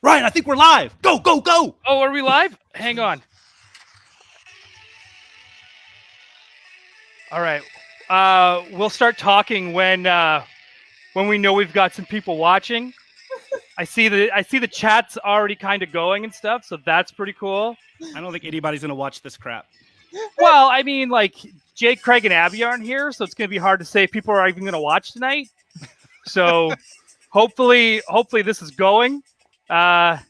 Ryan, I think we're live. Go, go, go. Oh, are we live? Hang on. All right. We'll start talking when we know we've got some people watching. I see the chat's already kind of going and stuff, so that's pretty cool. I don't think anybody's going to watch this crap. Well, I mean, like, Jake, Craig, and Abby aren't here, so it's going to be hard to say if people are even going to watch tonight. So hopefully this is going. But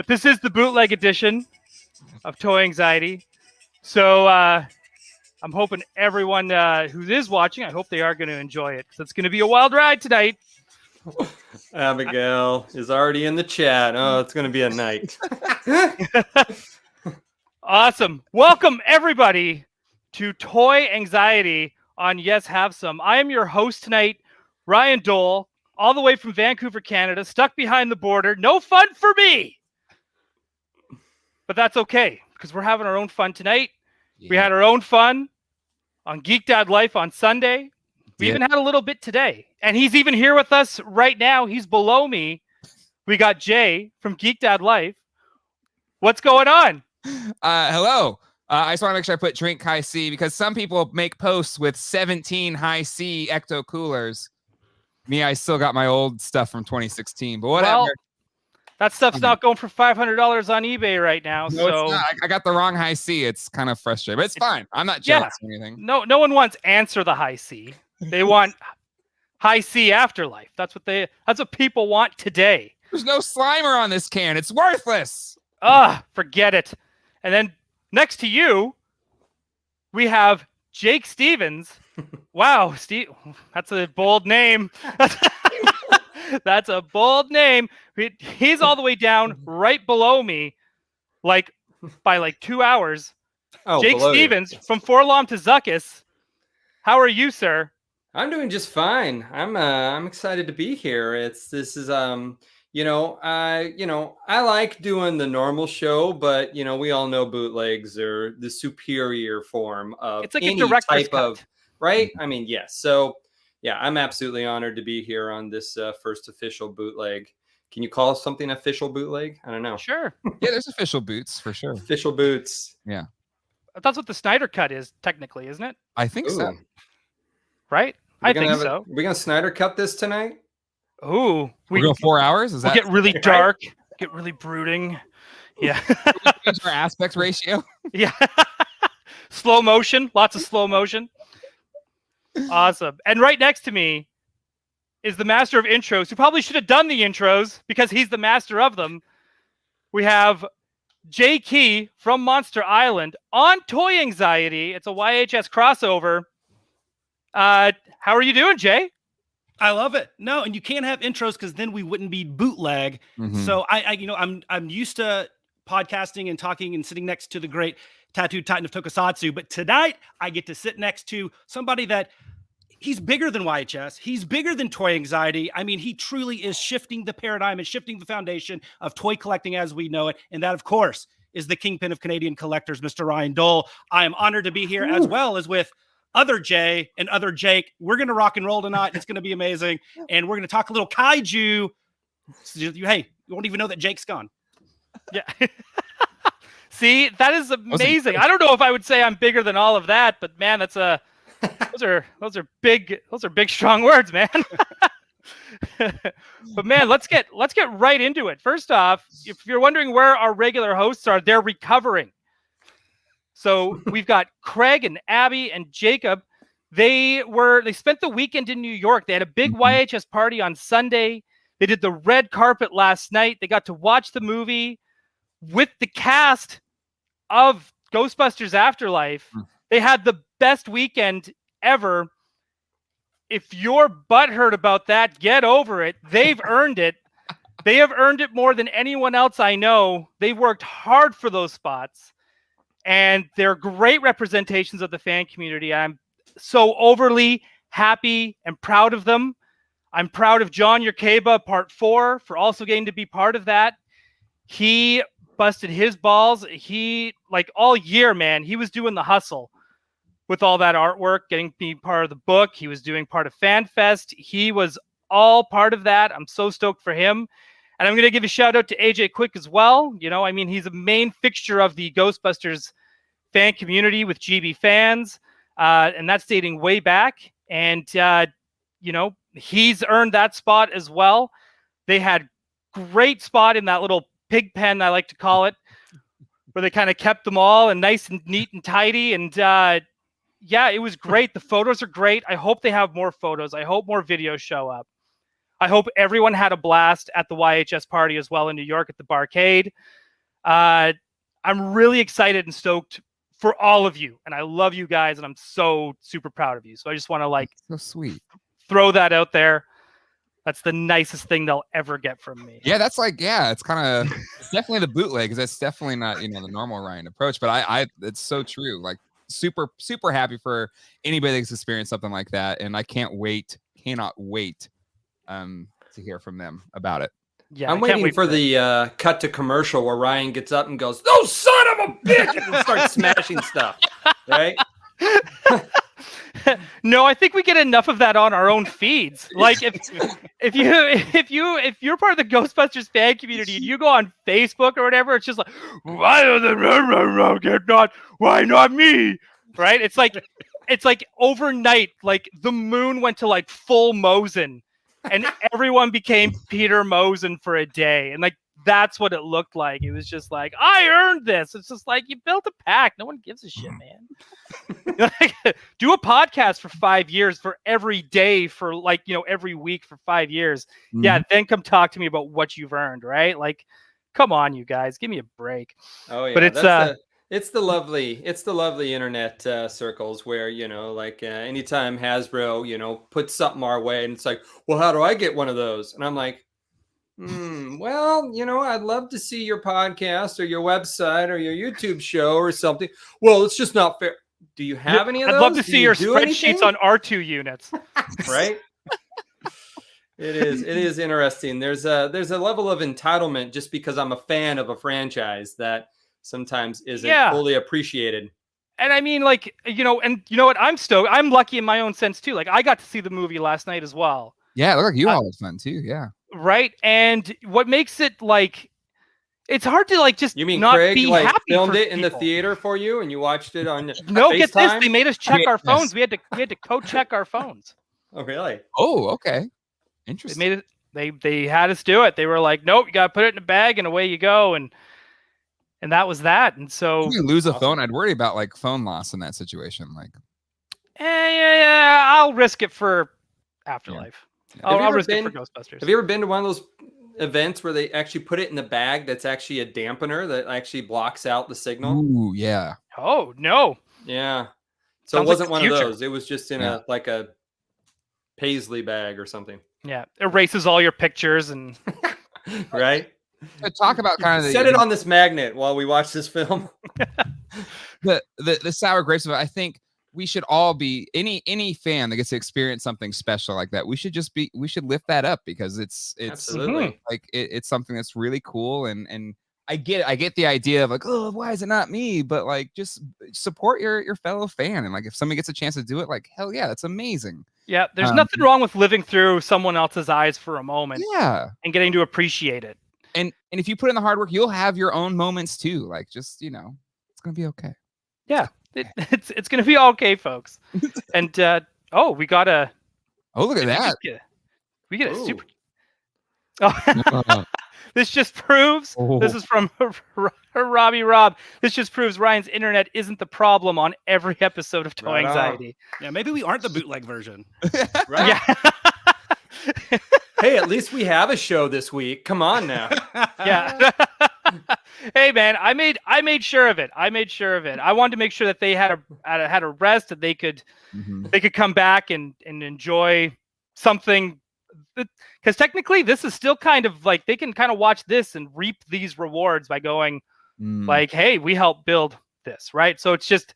this is the bootleg edition of Toy Anxiety. So I'm hoping everyone who is watching, I hope they are going to enjoy it, because it's going to be a wild ride tonight. Abigail is already in the chat. Oh, it's going to be a night. Awesome. Welcome, everybody, to Toy Anxiety on Yes Have Some. I am your host tonight, Ryan Doell, all the way from Vancouver, Canada, stuck behind the border. No fun for me. But that's okay, because we're having our own fun tonight. Yeah. We had our own fun on Geek Dad Life on Sunday. We even had a little bit today. And he's even here with us right now. He's below me. We got Jay from Geek Dad Life. What's going on? Hello. I just want to make sure I put drink high C, because some people make posts with 17 high C ecto coolers. Me, I still got my old stuff from 2016, but whatever. Well, that stuff's not going for $500 on eBay right now. No, it's not. I got the wrong high C. It's kind of frustrating, but it's fine. I'm not jealous or anything. No one wants Answer the High C. They want High C Afterlife. That's what people want today. There's no Slimer on this can. It's worthless. Forget it. And then next to you, we have Jake Stevens. Wow, Steve, that's a bold name. That's a bold name. He's all the way down right below me, by 2 hours. Oh, Jake Stevens from Forlom to Zuckus. How are you, sir? I'm doing just fine. I'm excited to be here. I like doing the normal show, but we all know bootlegs are the superior form of it's like any a director's type cut. of, right? I mean, yes. So yeah, I'm absolutely honored to be here on this first official bootleg. Can you call something official bootleg? I don't know. Sure. Yeah, there's official boots for sure. Official boots. Yeah. That's what the Snyder cut is, technically, isn't it? I think so. Right? I think so. We're going to Snyder cut this tonight? Ooh. We go 4 hours? Is that get really dark, get really brooding. Yeah. Our aspect ratio? Yeah. Slow motion. Lots of slow motion. Awesome. And right next to me is the master of intros, who probably should have done the intros because he's the master of them. We have Jay Key from Monster Island on Toy Anxiety. It's a YHS crossover. How are you doing, Jay? I love it. No, and you can't have intros because then we wouldn't be bootleg. Mm-hmm. So I'm used to podcasting and talking and sitting next to the great tattooed titan of Tokusatsu, but tonight I get to sit next to somebody that he's bigger than YHS. He's bigger than Toy Anxiety. I mean, he truly is shifting the paradigm and shifting the foundation of toy collecting as we know it. And that, of course, is the kingpin of Canadian collectors, Mr. Ryan Doell. I am honored to be here as well as with other Jay and other Jake. We're going to rock and roll tonight. It's going to be amazing. And we're going to talk a little Kaiju. Hey, you won't even know that Jake's gone. Yeah. See, that is amazing. I don't know if I would say I'm bigger than all of that, but man, those are big strong words, man. But man, let's get right into it. First off, if you're wondering where our regular hosts are, they're recovering. So we've got Craig and Abby and Jacob. They spent the weekend in New York. They had a big YHS party on Sunday. They did the red carpet last night. They got to watch the movie with the cast of Ghostbusters Afterlife. They had the best weekend ever. If you're butthurt about that, get over it. They've earned it. They have earned it more than anyone else I know. They worked hard for those spots. And they're great representations of the fan community. I'm so overly happy and proud of them. I'm proud of John Yerkeba, Part 4, for also getting to be part of that. He busted his balls. He, all year, man, he was doing the hustle with all that artwork, getting to be part of the book. He was doing part of FanFest. He was all part of that. I'm so stoked for him. And I'm going to give a shout out to AJ Quick as well. You know, I mean, he's a main fixture of the Ghostbusters fan community with GB fans. And that's dating way back. And, you know, he's earned that spot as well. They had great spot in that little pig pen, I like to call it, where they kind of kept them all and nice and neat and tidy. And yeah, it was great. The photos are great. I hope they have more photos. I hope more videos show up. I hope everyone had a blast at the YHS party as well in New York at the Barcade. I'm really excited and stoked for all of you. And I love you guys. And I'm so super proud of you. So I just want to like So sweet. Throw that out there. That's the nicest thing they'll ever get from me. Yeah, that's like, yeah, it's kind of, it's definitely the bootleg, because that's definitely not, you know, the normal Ryan approach. But it's so true. Like, super happy for anybody that's experienced something like that, and I cannot wait to hear from them about it. Yeah, I'm waiting for the cut to commercial where Ryan gets up and goes, "Oh, son of a bitch!" and starts smashing stuff. Right? No, I think we get enough of that on our own feeds. Like if you're part of the Ghostbusters fan community and you go on Facebook or whatever, it's just like, why not me? Right? It's like overnight, like the moon went to like full Mosen and everyone became Peter Mosen for a day. And like that's what it looked like. It was just like, I earned this. It's just like, you built a pack. No one gives a shit, man. Do a podcast for 5 years, for every day, for like, you know, every week for 5 years. Mm-hmm. Yeah. Then come talk to me about what you've earned, right? Like, come on, you guys, give me a break. Oh yeah. But it's the lovely internet circles where, you know, like anytime Hasbro, you know, puts something our way and it's like, well, how do I get one of those? And I'm like, well, you know, I'd love to see your podcast or your website or your YouTube show or something. Well, it's just not fair. Do you have any of those? I'd love to see your spreadsheets on R2 units. Right? It is interesting. There's a level of entitlement just because I'm a fan of a franchise that sometimes isn't fully appreciated. And I mean, like, you know what? I'm stoked. I'm lucky in my own sense too. Like, I got to see the movie last night as well. Yeah, it looked like you all had fun too. Yeah. Right. And what makes it like, it's hard to like just not Craig, be like, happy. Filmed it in the theater for you, and you watched it on. No, FaceTime? Get this. They made us check our phones. We had to co-check our phones. Oh, really? Oh, okay. Interesting. They made it. They had us do it. They were like, nope, you got to put it in a bag, and away you go. And that was that. And so if you lose a phone, I'd worry about like phone loss in that situation. Like, yeah, I'll risk it for Afterlife. Yeah. I'll risk it for Ghostbusters. Have you ever been to one of those events where they actually put it in the bag that's actually a dampener that actually blocks out the signal? Ooh, yeah. Oh, no. Yeah. So it wasn't one of those. It was just in a paisley bag or something. Yeah. Erases all your pictures and right? To talk about kind of set it on this magnet while we watch this film. the sour grapes of it, I think we should all be any fan that gets to experience something special like that. We should lift that up because it's absolutely like it's something that's really cool. And I get the idea of like, oh, why is it not me? But like, just support your fellow fan. And like, if somebody gets a chance to do it, like, hell yeah, that's amazing. Yeah. There's nothing wrong with living through someone else's eyes for a moment. Yeah. And getting to appreciate it. And if you put in the hard work, you'll have your own moments too. Like, just, you know, it's going to be okay. Yeah. It's going to be okay, folks. And we got a. Oh, look at that. We get a super. Oh. This just proves. Oh. This is from Robbie Rob. This just proves Ryan's internet isn't the problem on every episode of Toy Anxiety. Yeah, maybe we aren't the bootleg version. Right? Yeah. Hey, at least we have a show this week. Come on now. Yeah. Hey man, I made sure of it. I wanted to make sure that they had a rest, that they could come back and enjoy something. Because technically, this is still kind of like they can kind of watch this and reap these rewards by going like, hey, we helped build this, right? So it's just,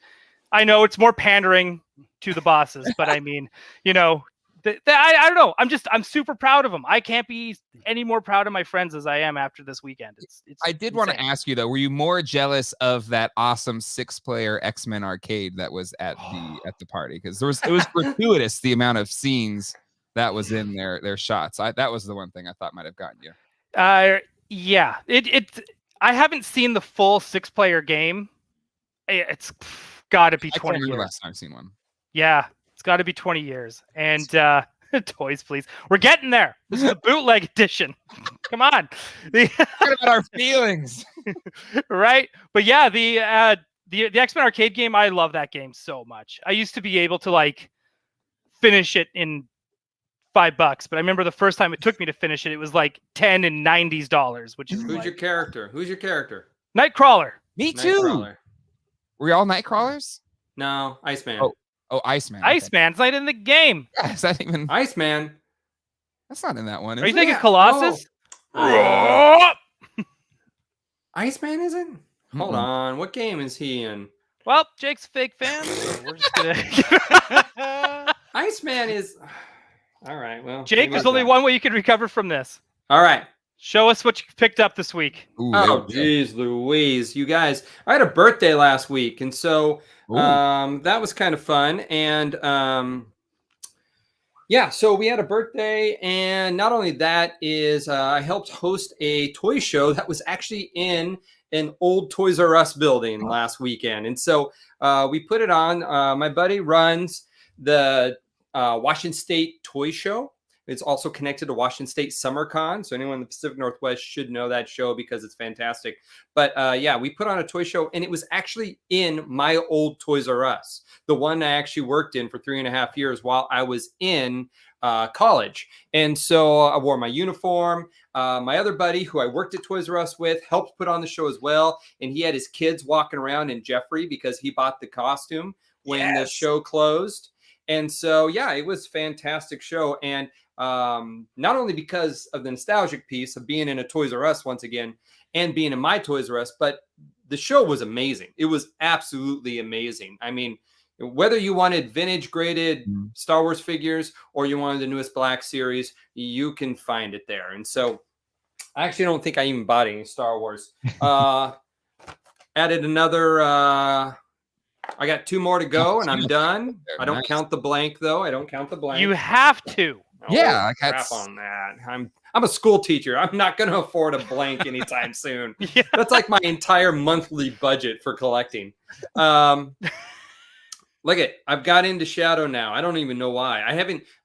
I know it's more pandering to the bosses, but I mean, you know. I don't know. I'm super proud of them. I can't be any more proud of my friends as I am after this weekend. It's I did want to ask you though, were you more jealous of that awesome 6-player X-Men arcade that was at the party? Because it was gratuitous the amount of scenes that was in their shots. That was the one thing I thought might have gotten you. Yeah. I haven't seen the full 6-player game. It's got to be I can't 20 remember years. last time I've seen one. Yeah, it's got to be 20 years. And toys, please. We're getting there. This is the bootleg edition. Come on. What about our feelings? Right? But yeah, the X-Men arcade game, I love that game so much. I used to be able to like finish it in $5, but I remember the first time it took me to finish it, it was like $10 and $90, which is Who's your character? Who's your character? Nightcrawler. Me too. Nightcrawler. Were we all Nightcrawlers? No, Iceman. Oh, Iceman. Okay. Iceman's not in the game. Yeah, is that even? Iceman. That's not in that one. Are you Is it? thinking Yeah. Colossus? Iceman isn't? Hold on. What game is he in? Well, Jake's a fake fan. So we're just gonna. Iceman is. All right. Well, Jake, there's only one way you can recover from this. All right. Show us what you picked up this week. Ooh, Oh, geez, Louise, you guys! I had a birthday last week, and so that was kind of fun. And yeah, so we had a birthday, and not only that is I helped host a toy show that was actually in an old Toys R Us building last weekend, and so we put it on. My buddy runs the Washington State Toy Show. It's also connected to Washington State SummerCon. So anyone in the Pacific Northwest should know that show because it's fantastic. But yeah, we put on a toy show, and it was actually in my old Toys R Us, the one I actually worked in for 3.5 years while I was in college. And so I wore my uniform. My other buddy who I worked at Toys R Us with helped put on the show as well. And he had his kids walking around in Jeffrey because he bought the costume when the show closed. And so, yeah, it was a fantastic show. And not only because of the nostalgic piece of being in a Toys R Us once again and being in my Toys R Us, but the show was amazing. It was absolutely amazing. I mean, whether you wanted vintage graded Star Wars figures or you wanted the newest Black Series, you can find it there. And so I actually don't think I even bought any Star Wars. Added another... I got 2 more to go, and I'm done. I don't count the blank, though. I don't count the blank. You have to. Yeah, Oh, crap on that. I'm a school teacher. I'm not going to afford a blank anytime soon. Yeah. That's like my entire monthly budget for collecting. Look at, I've got into Shadow now. I don't even know why.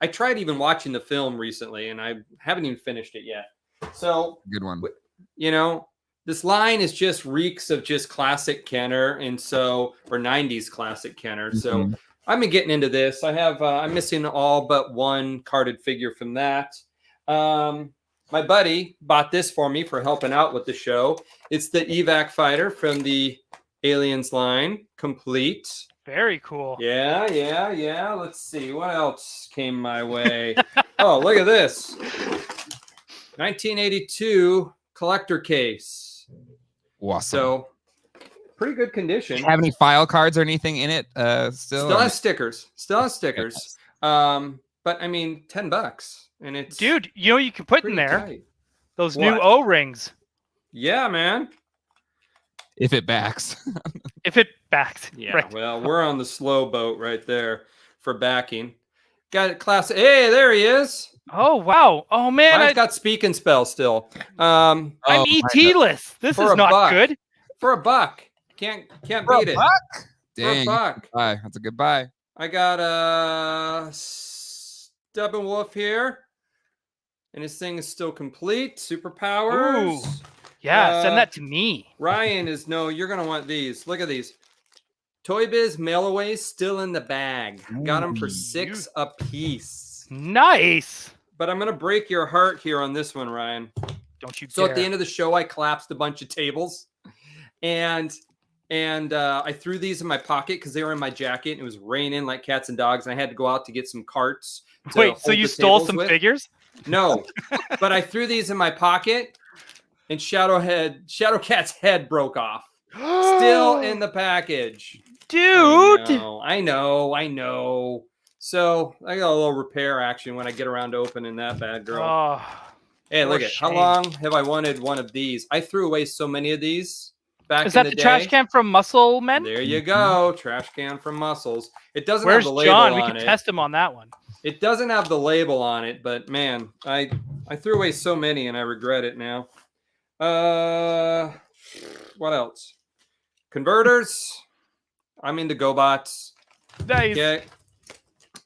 I tried even watching the film recently, and I haven't even finished it yet. So, good one. You know, this line is just reeks of just classic Kenner, and so, or 90s classic Kenner. So I've been getting into this. I have, I'm missing all but one carded figure from that. My buddy bought this for me for helping out with the show. It's the evac fighter from the Aliens line, complete. Very cool. Yeah. Let's see. What else came my way? Oh, look at this. 1982 collector case. Awesome. So pretty good condition. Do you have any file cards or anything in it? Still has stickers. But I mean, $10, and it's Dude, you know you can put in there tight. those What? new O-rings. Yeah, man. If it backs. If it backs. Yeah. Right. Well, we're on the slow boat right there for backing. Got it, class. Hey, there he is. Oh wow. Oh man. Mine's got speak and spell still. I'm ET-less. This is not good. For $1. Can't For beat it. $1? For Dang. $1. Bye. That's a good buy. I got a Steppenwolf here. And his thing is still complete. Superpowers. Ooh. Yeah, send that to me. Ryan is you're gonna want these. Look at these. Toy Biz Mailaways still in the bag. Got them for $6 a piece. Nice. But I'm gonna break your heart here on this one, Ryan. Don't you So dare. at the end of the show, I collapsed a bunch of tables, and I threw these in my pocket because they were in my jacket. And it was raining like cats and dogs, and I had to go out to get some carts. Wait, so you stole some figures? No, but I threw these in my pocket, and Shadowcat's head broke off. Still in the package. Dude. I know. So I got a little repair action when I get around to opening that bad girl. Oh, hey, look for at how shame. long have I wanted one of these? I threw away so many of these back is in that the the trash day. can from Muscle Men? There you go, trash can from Muscles. It doesn't Where's have the label John? We on can it. test him on that one. It doesn't have the label on it, but man, I threw away so many and I regret it now. What else? Converters. I'm into GoBots. Nice. Okay.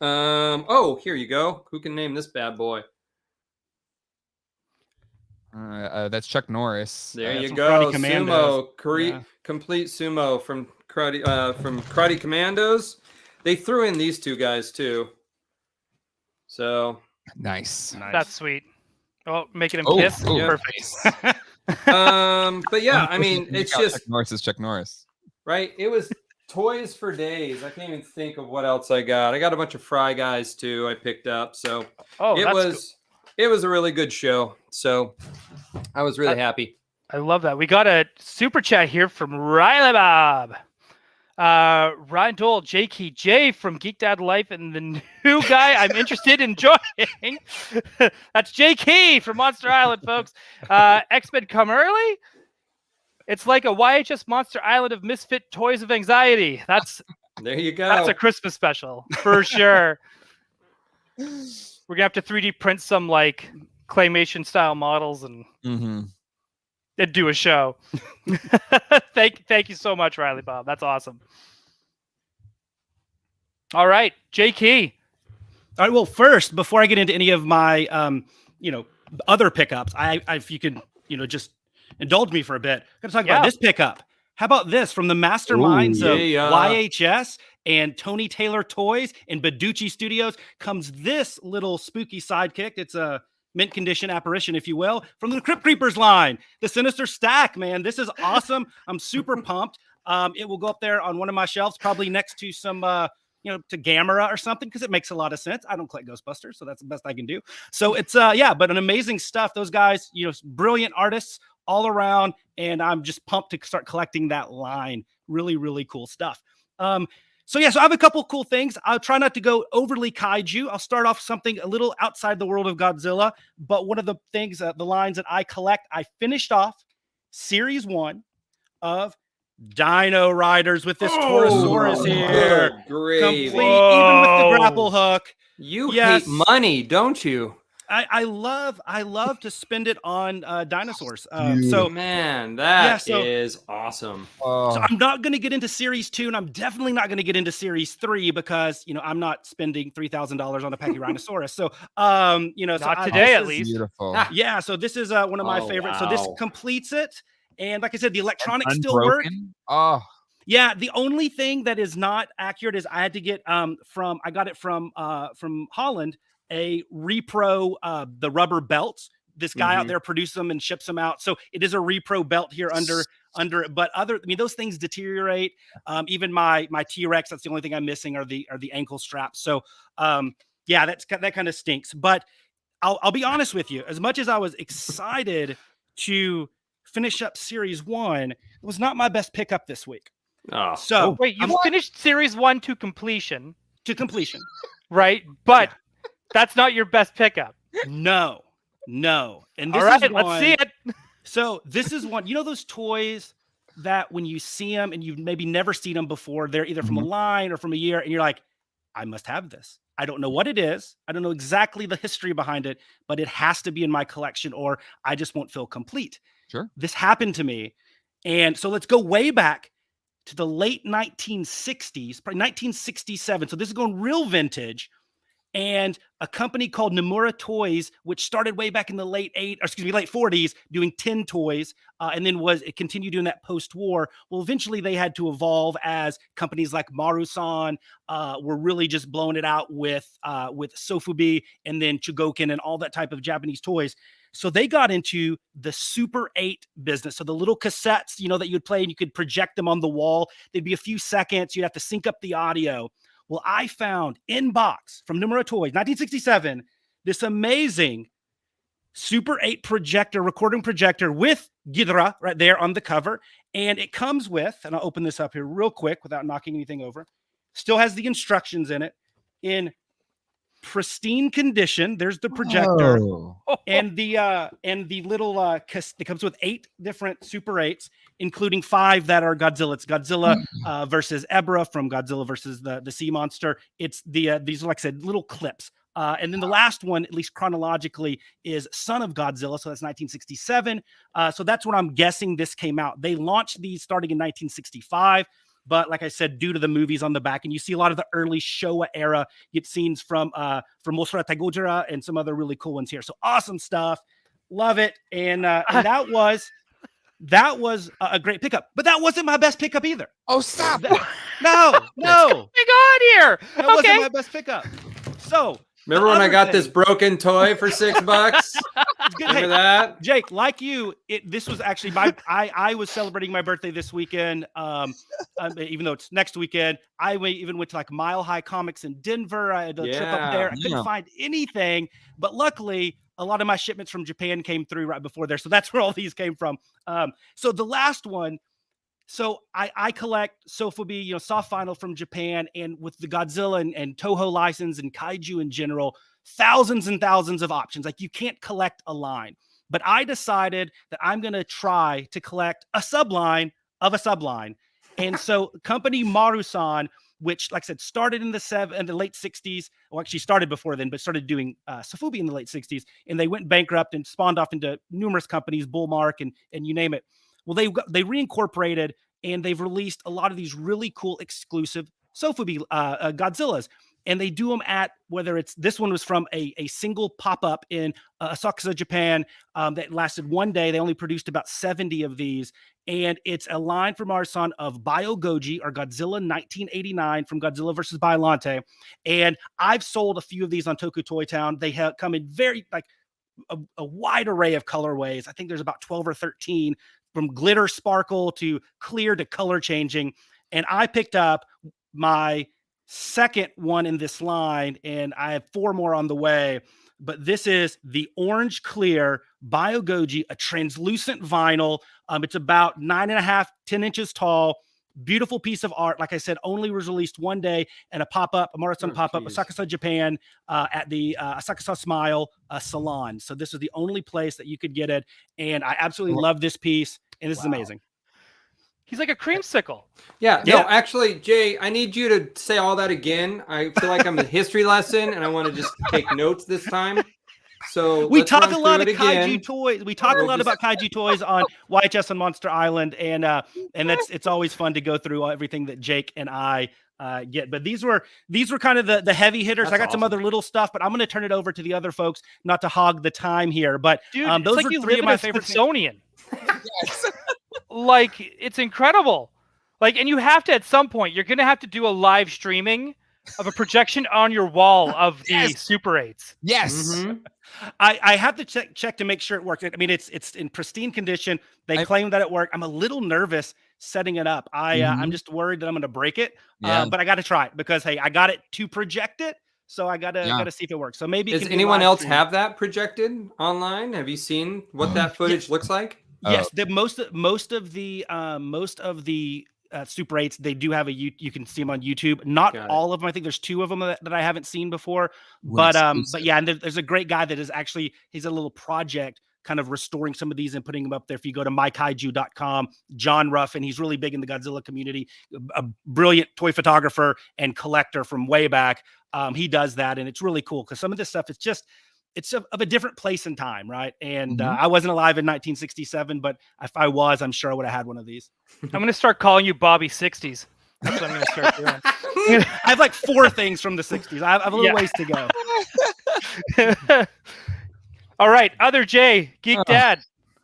Oh, here you go. Who can name this bad boy? That's Chuck Norris. There you from go. Karate Commandos. Sumo, complete sumo from Karate Commandos. They threw in these two guys too. So Nice. That's sweet. Oh, making him Oh, kiss. oh, Perfect. but yeah, I mean, it's just Chuck Norris is Chuck Norris. right. It was toys for days. I can't even think of what else I got. I got a bunch of Fry guys too. I picked up. So Oh, it that's was it was a really good show. So I was really happy. I love that. We got a super chat here from Riley Bob. Ryan Doell, J from Geek Dad Life, and the new guy I'm interested in joining. That's J from Monster Island, folks. X-Men come early. It's like a YHS Monster Island of misfit toys of anxiety. There you go. That's a Christmas special for sure. We're gonna have to 3D print some like claymation style models and do a show. Thank you so much, Riley Bob. That's awesome. All right, J Key. All right. Well, first, before I get into any of my, other pickups, if you can, just indulge me for a bit. I'm going to talk about this pickup. How about this from the masterminds of YHS and Tony Taylor Toys and Beducci Studios comes this little spooky sidekick. It's a mint condition apparition, if you will, from the Crypt Creepers line, the Sinister Stack, man. This is awesome. I'm super pumped. It will go up there on one of my shelves, probably next to some, to Gamera or something, because it makes a lot of sense. I don't collect Ghostbusters, so that's the best I can do. So it's, but an amazing stuff. Those guys, brilliant artists all around, and I'm just pumped to start collecting that line. Really, really cool stuff. So I have a couple cool things. I'll try not to go overly kaiju. I'll start off something a little outside the world of Godzilla, but one of the things, the lines that I collect, I finished off Series 1 of Dino Riders with this Torosaurus here. Complete, even with the grapple hook. You hate money, don't you? I love to spend it on dinosaurs. Man, that is awesome. So I'm not going to get into Series 2, and I'm definitely not going to get into Series 3 because I'm not spending $3,000 on a Pachyrhinosaurus. So not today at least. Beautiful. Yeah, so this is one of my favorites. Wow. So this completes it, and like I said, the electronics still work. Oh. Yeah, the only thing that is not accurate is I had to get I got it from Holland, a repro, the rubber belts. This guy out there produces them and ships them out. So it is a repro belt here under it. But those things deteriorate. Even my T-Rex, that's the only thing I'm missing are the ankle straps. So that kind of stinks. But I'll be honest with you, as much as I was excited to finish up Series 1, it was not my best pickup this week. Oh. So wait, you finished Series 1 to completion. Right? But that's not your best pickup. No. And this all right, is let's see it. So this is one, those toys that when you see them and you've maybe never seen them before, they're either from a line or from a year, and you're like, I must have this. I don't know what it is. I don't know exactly the history behind it, but it has to be in my collection or I just won't feel complete. Sure. This happened to me. And so let's go way back to the late 1960s, probably 1967. So this is going real vintage. And a company called Nomura Toys, which started way back in the late 40s, doing tin toys, and then it continued doing that post-war. Well, eventually they had to evolve as companies like Marusan were really just blowing it out with Sofubi and then Chugokin and all that type of Japanese toys. So they got into the Super 8 business. So the little cassettes, that you'd play and you could project them on the wall. They'd be a few seconds. You'd have to sync up the audio. Well, I found in box from Nomura Toys, 1967, this amazing Super 8 recording projector with Ghidorah right there on the cover. And it comes with, and I'll open this up here real quick without knocking anything over, still has the instructions in it in pristine condition. There's the projector and the little it comes with 8 different Super 8s, including 5 that are Godzilla. It's Godzilla versus Ebra from Godzilla versus the Sea Monster. It's these are, like I said, little clips And then the last one, at least chronologically, is Son of Godzilla. So that's 1967. So that's when I'm guessing this came out. They launched these starting in 1965. But like I said, due to the movies on the back, and you see a lot of the early Showa era, you get scenes from Mosra Taigojira and some other really cool ones here. So awesome stuff. Love it. And that was a great pickup. But that wasn't my best pickup either. Oh, stop. No. What's going on here? That wasn't my best pickup. So remember when I got this broken toy for $6? Remember that? Jake, like you, this was actually I was celebrating my birthday this weekend. Even though it's next weekend, I even went to like Mile High Comics in Denver. I had a trip up there. I couldn't find anything, but luckily a lot of my shipments from Japan came through right before there. So that's where all these came from. So the last one, so I collect sofubi, soft vinyl from Japan, and with the Godzilla and Toho license and Kaiju in general, thousands and thousands of options. Like you can't collect a line, but I decided that I'm going to try to collect a subline of a subline. And so company Marusan, which like I said, started in the late 60s, or actually started before then, but started doing sofubi in the late 60s, and they went bankrupt and spawned off into numerous companies, Bullmark and you name it. Well, they reincorporated, and they've released a lot of these really cool exclusive sofubi Godzillas. And they do them at, whether it's, this one was from a single pop-up in Asakusa, Japan, that lasted one day. They only produced about 70 of these. And it's a line from Arson of Bio Goji, or Godzilla 1989 from Godzilla versus Biollante. And I've sold a few of these on Toku Toy Town. They have come in very, like, a wide array of colorways. I think there's about 12 or 13, from glitter sparkle to clear to color changing. And I picked up my second one in this line, and I have 4 more on the way. But this is the orange clear Bio Goji, a translucent vinyl. It's about 9.5, 10 inches tall. Beautiful piece of art. Like I said, only was released one day, and a pop-up, a Marusan pop-up, Asakusa, Japan, at the Asakusa Smile salon. So this is the only place that you could get it, and I absolutely love this piece, and this is amazing. He's like a creamsicle. Yeah. No, actually, Jay, I need you to say all that again. I feel like I'm a history lesson, and I want to just take notes this time. So we talk a lot of kaiju toys. We talk a lot about kaiju toys on YHS on Monster Island, and it's always fun to go through everything that Jake and I get. But these were kind of the heavy hitters. That's I got some other little stuff, but I'm going to turn it over to the other folks, not to hog the time here. But dude, those it's like are you 3 of live my in a favorite Smithsonian. Yes. Like, it's incredible. Like, and you have to, at some point, you're going to have to do a live streaming of a projection on your wall of the Super 8s. Yes. Mm-hmm. I have to check to make sure it works. I mean, it's in pristine condition. They claim that it worked. I'm a little nervous setting it up. I'm just worried that I'm going to break it. But I got to try it because, hey, I got it to project it. So I got to see if it works. So maybe does anyone else have that projected online? Have you seen what that footage looks like? Yes, most of the Super 8s, they do have you can see them on YouTube. Not all of them. I think there's 2 of them that I haven't seen before. But yeah, and there's a great guy that is actually, he's a little project kind of restoring some of these and putting them up there. If you go to mykaiju.com, John Ruffin, he's really big in the Godzilla community, a brilliant toy photographer and collector from way back. He does that, and it's really cool because some of this stuff, it's of a different place and time, right? And I wasn't alive in 1967, but if I was, I'm sure I would have had one of these. I'm going to start calling you Bobby 60s. That's what I'm going to start doing. I have like 4 things from the 60s. I have a little ways to go. All right, other Jay, Geek Dad.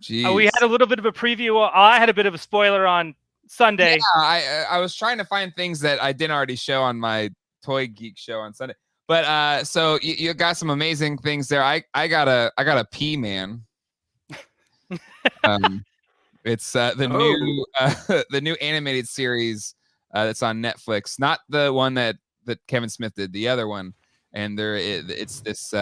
We had a little bit of a preview. I had a bit of a spoiler on Sunday. Yeah, I was trying to find things that I didn't already show on my Toy Geek show on Sunday. But so you got some amazing things there. I got a P-Man. It's the new animated series that's on Netflix. Not the one that Kevin Smith did, the other one. And it's this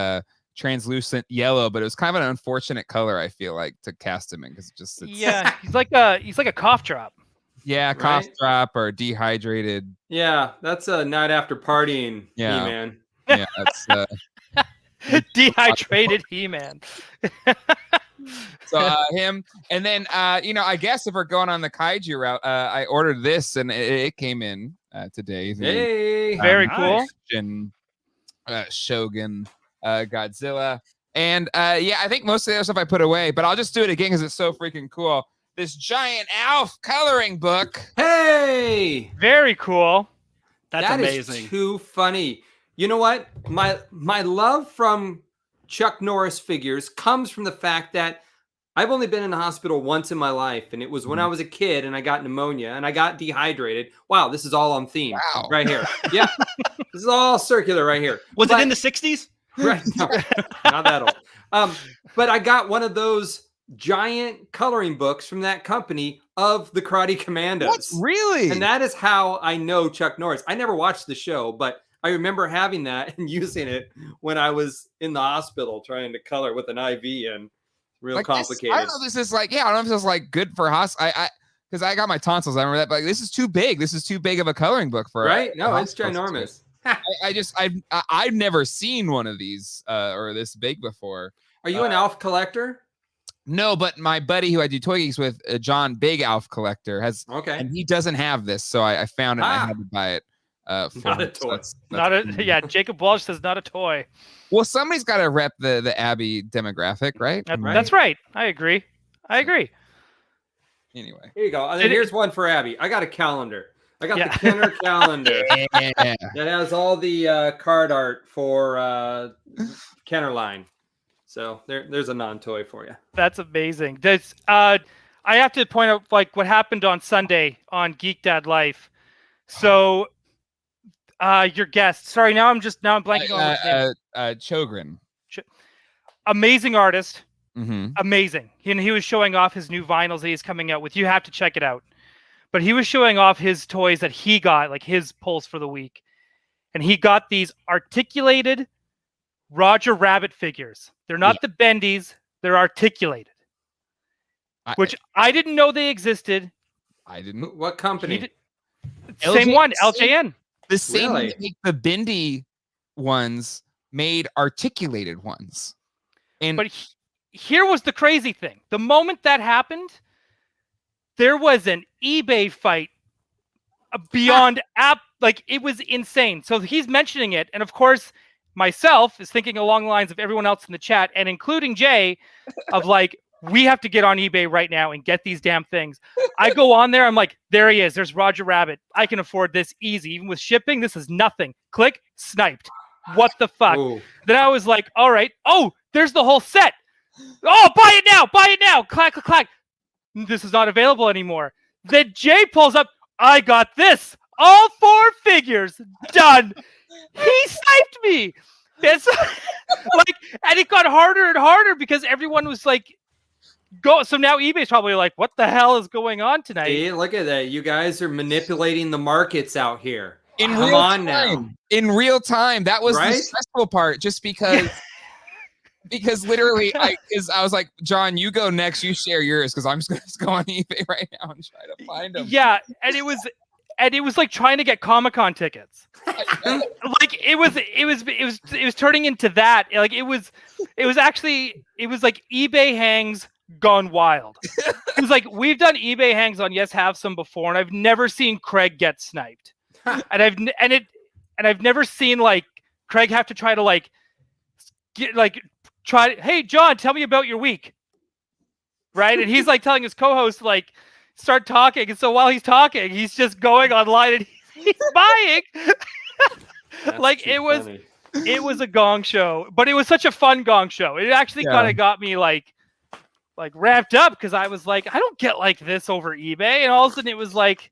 translucent yellow, but it was kind of an unfortunate color, I feel like, to cast him in, because he's like a cough drop. Yeah, cough drop or dehydrated. Yeah, that's a night after partying, He-Man. Yeah, that's dehydrated He-Man. So him, and then I guess if we're going on the kaiju route, I ordered this and it came in today. Hey, very cool. Shogun, Godzilla. And yeah, I think most of the other stuff I put away, but I'll just do it again because it's so freaking cool. This giant Alf coloring book. Hey, Very cool. That's that amazing. is too funny. You know what? My love from Chuck Norris figures comes from the fact that I've only been in the hospital once in my life, and it was when I was a kid and I got pneumonia and I got dehydrated. Wow, this is all on theme right here. Yeah, this is all circular right here. Was it in the 60s? Right, no, not that old. But I got one of those giant coloring books from that company of the Karate Commandos. What? Really? And that is how I know Chuck Norris. I never watched the show, but I remember having that and using it when I was in the hospital trying to color with an IV and real like complicated. I don't know. This is like, yeah, I don't know if this is like good for because I got my tonsils. I remember that, but like, this is too big. This is too big of a coloring book for right. No, it's ginormous. I've never seen one of these or this big before. Are you an Alf collector? No, but my buddy who I do Toy Geeks with, John, big Alf collector, has and he doesn't have this, so I found it and I had to buy it. Not a toy. Yeah, Jacob Walsh says not a toy. Well, somebody's got to rep the Abby demographic, right? That's right. I agree. Anyway, here you go. And then here's one for Abby. I got a calendar. I got the Kenner calendar. That has all the card art for Kenner line. So there's a non-toy for you. That's amazing. I have to point out like what happened on Sunday on Geek Dad Life. So your guest. Sorry, now I'm blanking on his name. Chogrin. Amazing artist. Mm-hmm. Amazing. He was showing off his new vinyls that he's coming out with. You have to check it out. But he was showing off his toys that he got, like his pulls for the week. And he got these articulated Roger Rabbit figures. They're not the bendies. They're articulated. Which I didn't know they existed. I didn't. What company? Same one, LJN. The same that make the bendy ones made articulated ones. But here was the crazy thing. The moment that happened, there was an eBay fight beyond like it was insane. So he's mentioning it. And of course, myself is thinking along the lines of everyone else in the chat and including Jay of like, we have to get on eBay right now and get these damn things. I go on there. I'm like, there he is. There's Roger Rabbit. I can afford this easy. Even with shipping, this is nothing. Click, sniped. What the fuck? Ooh. Then I was like, all right. Oh, there's the whole set. Oh, buy it now. Buy it now. Clack, clack, clack. This is not available anymore. Then Jay pulls up. I got this. All 4 figures. Done. He sniped me. It's like, and it got harder and harder because everyone was like, go. So now eBay's probably like, what the hell is going on tonight? Hey, look at that. You guys are manipulating the markets out here. In real time. That was the stressful part, just because because literally I was like, John, you go next, you share yours, because I'm just gonna go on eBay right now and try to find them. Yeah, and it was like trying to get Comic-Con tickets. Like it was turning into that. Like it was like eBay hangs gone wild. It was like we've done eBay hangs on Yes Have Some before, and I've never seen Craig get sniped. and I've never seen like Craig have to try to like get like hey John, tell me about your week. Right? And he's like telling his co-host like start talking, and so while he's talking, he's just going online and he's buying. Like it was a gong show, but it was such a fun gong show. It actually kind of got me like ramped up because I was like, I don't get like this over eBay, and all of a sudden it was like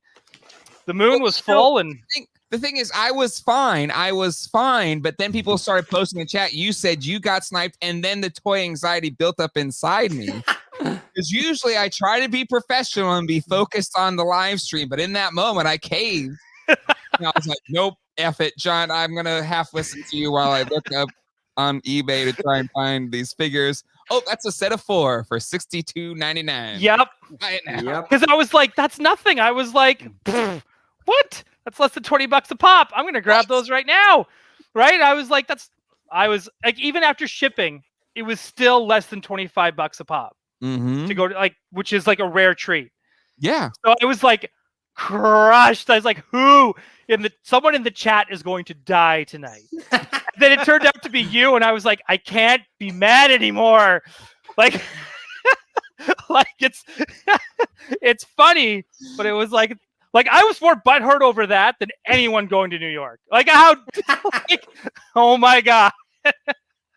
the moon was full. And the thing is, I was fine, but then people started posting in chat. You said you got sniped, and then the toy anxiety built up inside me. Because usually I try to be professional and be focused on the live stream, but in that moment I caved. And I was like, nope, F it, John. I'm gonna half listen to you while I look up on eBay to try and find these figures. Oh, that's a set of 4 for $62.99. Yep. Because I was like, that's nothing. I was like, what? That's less than $20 a pop. I'm gonna grab those right now. Right? I was like, even after shipping, it was still less than $25 a pop. Mm-hmm. To go to like, which is like a rare treat. Yeah. So it was like crushed. I was like, someone in the chat is going to die tonight. then it turned out to be you, and I was like, I can't be mad anymore. Like, like it's funny, but it was like I was more butthurt over that than anyone going to New York. Like how, like, oh my god,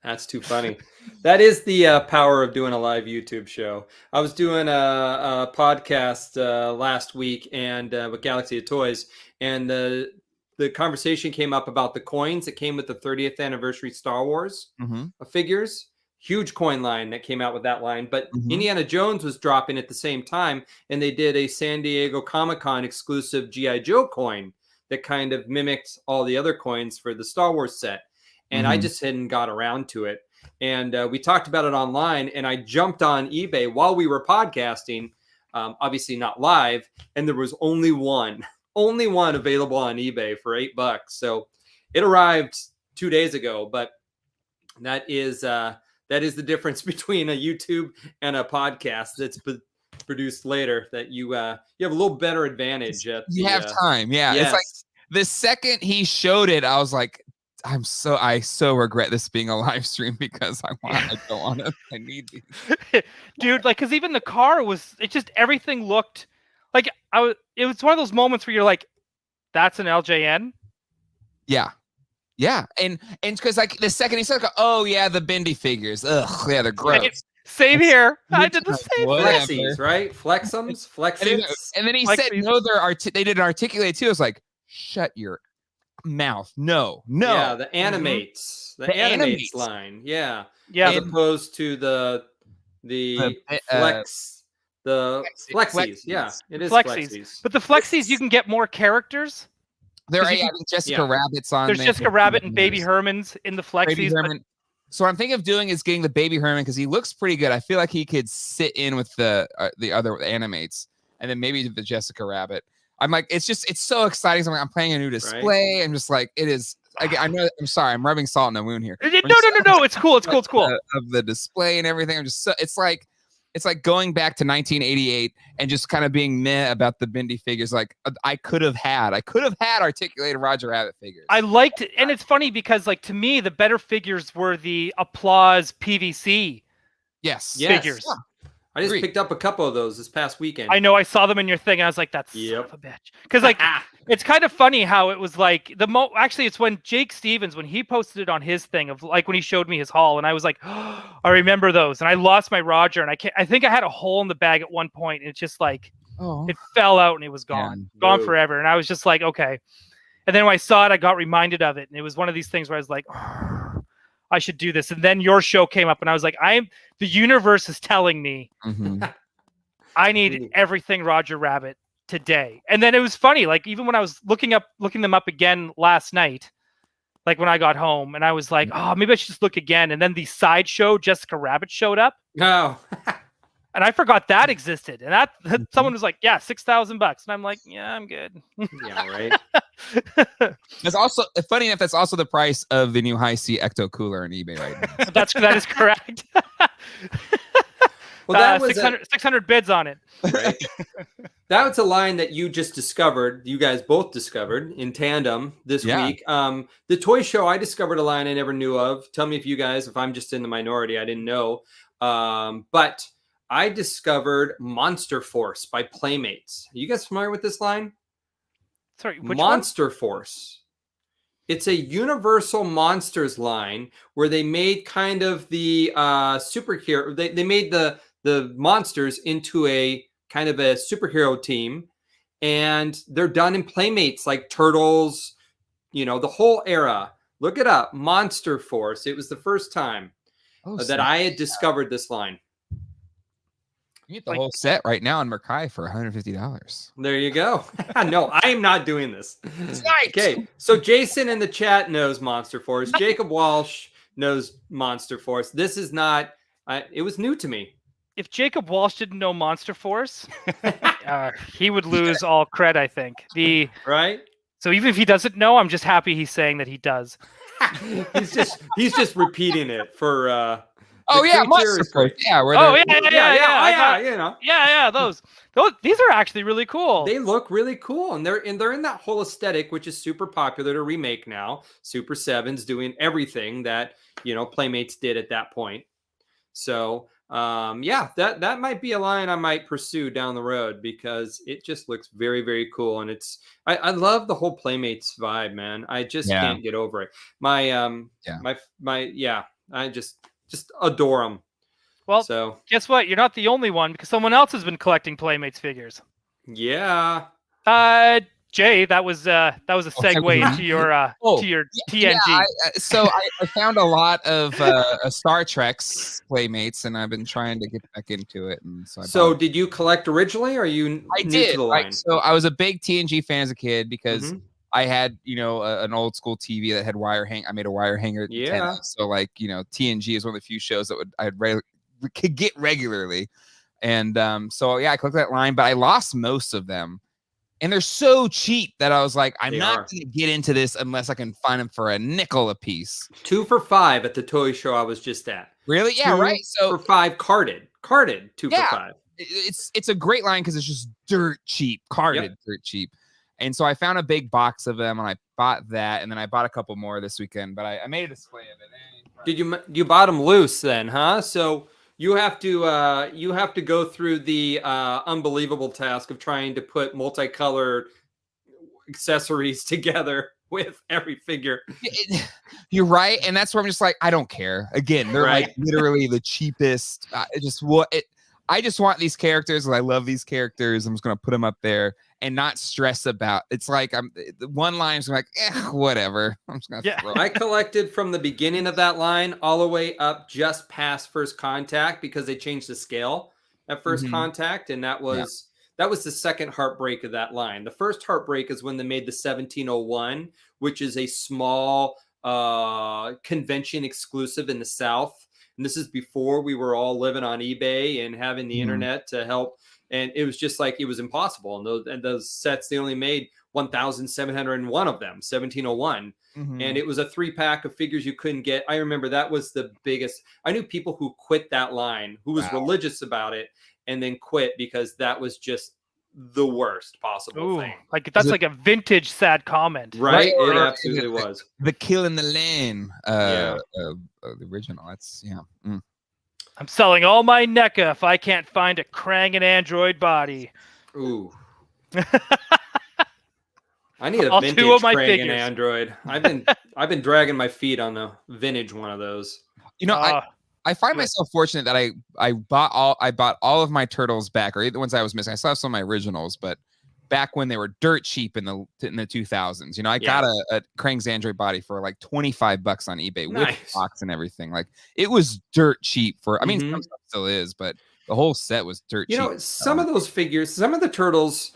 that's too funny. That is the power of doing a live YouTube show. I was doing a podcast last week and with Galaxy of Toys, and the conversation came up about the coins that came with the 30th anniversary Star Wars figures. Huge coin line that came out with that line. But Indiana Jones was dropping at the same time, and they did a San Diego Comic-Con exclusive G.I. Joe coin that kind of mimicked all the other coins for the Star Wars set. And I just hadn't got around to it. And we talked about it online, and I jumped on eBay while we were podcasting, obviously not live, and there was only one available on eBay for $8. So it arrived 2 days ago, but that is the difference between a YouTube and a podcast that's produced later, that you have a little better advantage. You have time. Yeah. Yes. It's like the second he showed it, I was like, I so regret this being a live stream because I don't want to. I need these. Dude, like, because even the car everything looked like it was one of those moments where you're like, that's an LJN. Yeah. Yeah. And because like the second he said, like, oh yeah, the bendy figures. Ugh, yeah, they're gross. Same here. I did the same. Flexies, right? Flexums, Flexies. And then he said, no, they didn't articulate too. I was like, shut your mouth. No. Yeah, the animates. The animates line. Yeah. As opposed to the flex. The flexies. Yeah, it is flexies. But the flexies, you can get more characters. There are Jessica Rabbit's on there. There's Jessica Rabbit and Baby Herman's in the flexies. So what I'm thinking of doing is getting the Baby Herman because he looks pretty good. I feel like he could sit in with the other animates, and then maybe the Jessica Rabbit. I'm like, it's so exciting. So I'm playing a new display. Right? I'm just like, it is. I know. I'm sorry. I'm rubbing salt in the wound here. No. It's cool. It's cool. Of the display and everything. I'm just it's like going back to 1988 and just kind of being meh about the bendy figures. Like I could have had articulated Roger Rabbit figures. I liked it. And it's funny because like, to me, the better figures were the Applause PVC figures. Yeah. I just picked up a couple of those this past weekend. I know, I saw them in your thing. I was like, that's son of a bitch. Because like, it's kind of funny how it was like actually it's when Jake Stevens, when he posted it on his thing of like when he showed me his haul, and I was like, oh, I remember those. And I lost my Roger, and I think I had a hole in the bag at one point, and it's just like, it fell out and it was gone, forever. And I was just like, okay. And then when I saw it, I got reminded of it, and it was one of these things where I was like, oh, I should do this. And then your show came up, and I was like, the universe is telling me I need everything Roger Rabbit today. And then it was funny, like even when I was looking them up again last night, like when I got home, and I was like, oh, maybe I should just look again. And then the sideshow Jessica Rabbit showed up. Oh. And I forgot that existed. And that someone was like, yeah, $6,000. And I'm like, yeah, I'm good. Yeah, right. That's also funny enough. That's also the price of the new Hi-C Ecto cooler on eBay right now. That is correct. Well, that was 600 bids on it. Right. That was a line that you just discovered. You guys both discovered in tandem this week. The toy show, I discovered a line I never knew of. Tell me if I'm just in the minority. I didn't know. But I discovered Monster Force by Playmates. Are you guys familiar with this line? Sorry, which Monster Force. It's a Universal Monsters line where they made kind of the superhero. They made the monsters into a kind of a superhero team, and they're done in Playmates like Turtles, the whole era. Look it up, Monster Force. It was the first time that I had discovered this line. You get the whole set right now on Mercai for $150. There you go. No, I am not doing this. It's nice. Okay, so Jason in the chat knows Monster Force. Jacob Walsh knows Monster Force. This is not. It was new to me. If Jacob Walsh didn't know Monster Force, he would lose all cred, I think. Right. So even if he doesn't know, I'm just happy he's saying that he does. he's just repeating it for. Monster Force. Yeah, know. Yeah, those these are actually really cool. They look really cool, and they're in that whole aesthetic, which is super popular to remake now. Super 7's doing everything that Playmates did at that point. So yeah, that might be a line I might pursue down the road because it just looks very, very cool, and I love the whole Playmates vibe, man. I just can't get over it. I just adore them. Well, so guess what? You're not the only one because someone else has been collecting Playmates figures. Yeah. Jay, that was a segue into your to your TNG. So I found a lot of Star Trek's Playmates, and I've been trying to get back into it. And so did you collect originally, or are you new to the line? So I was a big TNG fan as a kid because I had an old school TV that had wire hang. I made a wire hanger. Yeah. So TNG is one of the few shows that could get regularly, and so yeah, I collected that line, but I lost most of them. And they're so cheap that I was like, I'm not going to get into this unless I can find them for a nickel a piece. 2 for $5 at the toy show I was just at. Really? Yeah, right. So for $5 carded 2 for $5. It's a great line because it's just dirt cheap, carded dirt cheap. And so I found a big box of them and I bought that, and then I bought a couple more this weekend. But I made a display of it. Did you bought them loose then, huh? So you have to go through the unbelievable task of trying to put multicolored accessories together with every figure. You're right, and that's where I'm just like, I don't care. Again, they're like literally the cheapest. I just want these characters, and I love these characters. I'm just gonna put them up there and not stress about. It's like the one line is like, whatever. I'm just gonna throw it. I collected from the beginning of that line all the way up just past First Contact because they changed the scale at First Contact, and that was the second heartbreak of that line. The first heartbreak is when they made the 1701, which is a small convention exclusive in the South. And this is before we were all living on eBay and having the internet to help. And it was just like, it was impossible. And those sets, they only made 1,701 of them, 1701. And it was a 3-pack of figures you couldn't get. I remember that was the biggest. I knew people who quit that line, who was religious about it, and then quit because that was just the worst possible thing. Like that's like a vintage sad comment. Right? It absolutely was. The Kill in the Lane, the original. That's I'm selling all my NECA if I can't find a Krang and Android body. Ooh. I need a vintage Krang and Android. I've been dragging my feet on the vintage one of those. I find myself fortunate that I bought all of my turtles back, or the ones I was missing. I still have some of my originals, but back when they were dirt cheap in the 2000s. I got a Krang's Android body for like $25 on eBay with box and everything. Like it was dirt cheap for. I mean, some stuff still is, but the whole set was dirt cheap. Some of those figures, some of the turtles,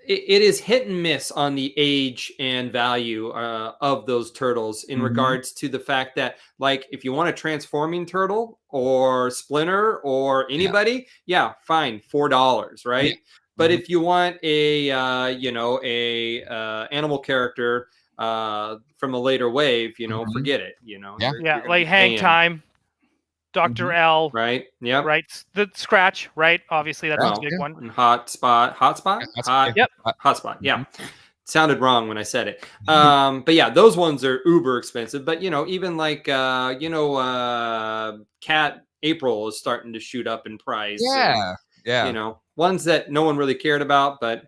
it is hit and miss on the age and value of those turtles in regards to the fact that, like, if you want a transforming turtle or Splinter or anybody, fine, $4, right? Yeah. But if you want a animal character from a later wave, forget it. Like Hang Time, Dr. L, right? Yeah, right. The Scratch, right? Obviously, that's a big one. And Hotspot. Hotspot. Yeah, sounded wrong when I said it. But yeah, those ones are uber expensive. But even like Cat April is starting to shoot up in price. Yeah. Ones that no one really cared about, but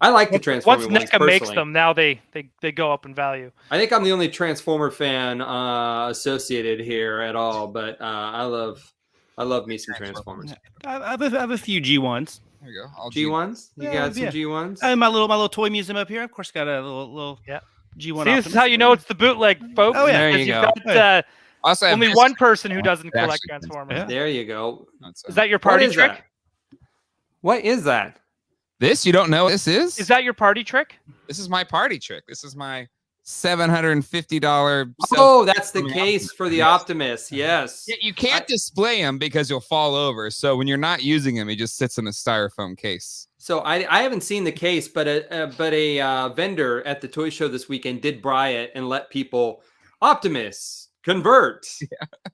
I like the Transformers. Once NECA makes them, now they go up in value. I think I'm the only Transformer fan associated here at all, but I love me some Transformers. I have a few G1s. There you go. G1s? You got some G1s? And my little toy museum up here. Of course, got a little G1. See, this is how you know it's the bootleg, folks. Oh yeah, there you go. Got, also, only one person who doesn't collect Transformers. Yeah. There you go. Is that your party trick? What is that? This? You don't know what this is? Is that your party trick? This is my party trick. This is my $750. Oh, that's the case for the Optimus. Yes. Yeah, you can't display him because you'll fall over. So when you're not using him, he just sits in a styrofoam case. So I haven't seen the case, but a vendor at the toy show this weekend did buy it and let people Optimus convert.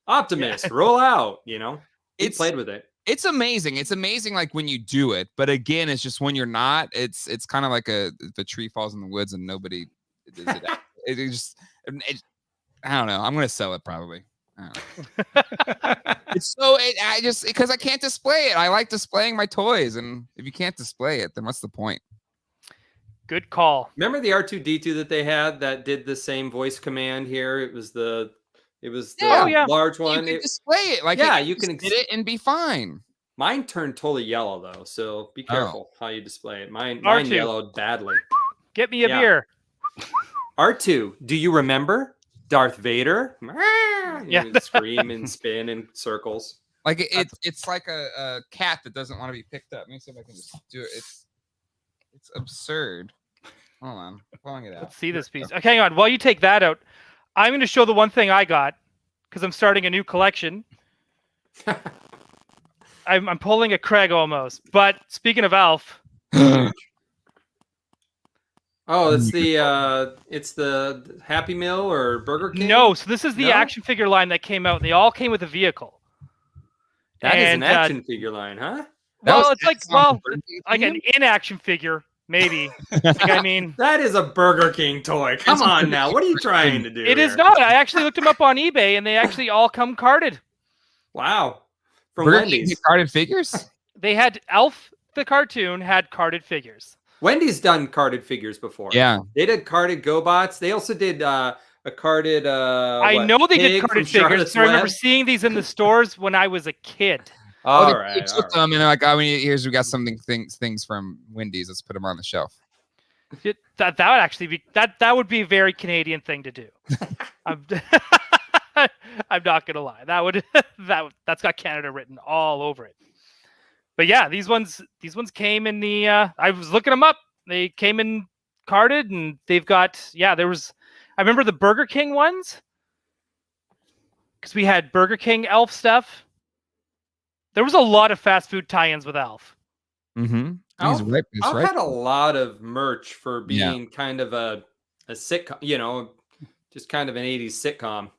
Optimus roll out. He played with it. It's amazing. It's amazing, like when you do it, but again, it's just when you're not. It's kind of like the tree falls in the woods and nobody does it. I don't know. I'm gonna sell it probably. I don't know. It's so because I can't display it. I like displaying my toys, and if you can't display it, then what's the point? Good call. Remember the R2D2 that they had that did the same voice command here? It was the large one. You can display it. Like you can get it and be fine. Mine turned totally yellow though, so be careful how you display it. Mine yellowed badly. Get me a beer. R2, do you remember Darth Vader? Yeah, would scream and spin in circles. Like it's like a cat that doesn't want to be picked up. Let me see if I can just do it. It's absurd. Hold on, I'm pulling it out. Let's see this piece. Okay, hang on. While you take that out, I'm going to show the one thing I got because I'm starting a new collection. I'm pulling a Craig almost. But speaking of Alf, oh, it's the Happy Meal or Burger King. No, so this is the action figure line that came out. And they all came with a vehicle. That is an action figure line, huh? Well, it's like an in-action figure. Maybe. I mean, that is a Burger King toy. Come on now. What are you trying to do? It is not. I actually looked them up on eBay and they actually all come carded. Wow. From Burger Wendy's. King carded figures? They had Alf the cartoon had carded figures. Wendy's done carded figures before. Yeah. They did carded GoBots. They also did a carded I know they did carded figures. I remember seeing these in the stores when I was a kid. All right. They took them and they're like, we got things from Wendy's. Let's put them on the shelf. That would actually be that would be a very Canadian thing to do. I'm not gonna lie. That's got Canada written all over it. But yeah, these ones came in the. I was looking them up. They came in carded, and they've got there was. I remember the Burger King ones because we had Burger King Elf stuff. There was a lot of fast food tie-ins with Alf. Mm-hmm. Alf had a lot of merch for being kind of a sitcom, just kind of an 80s sitcom.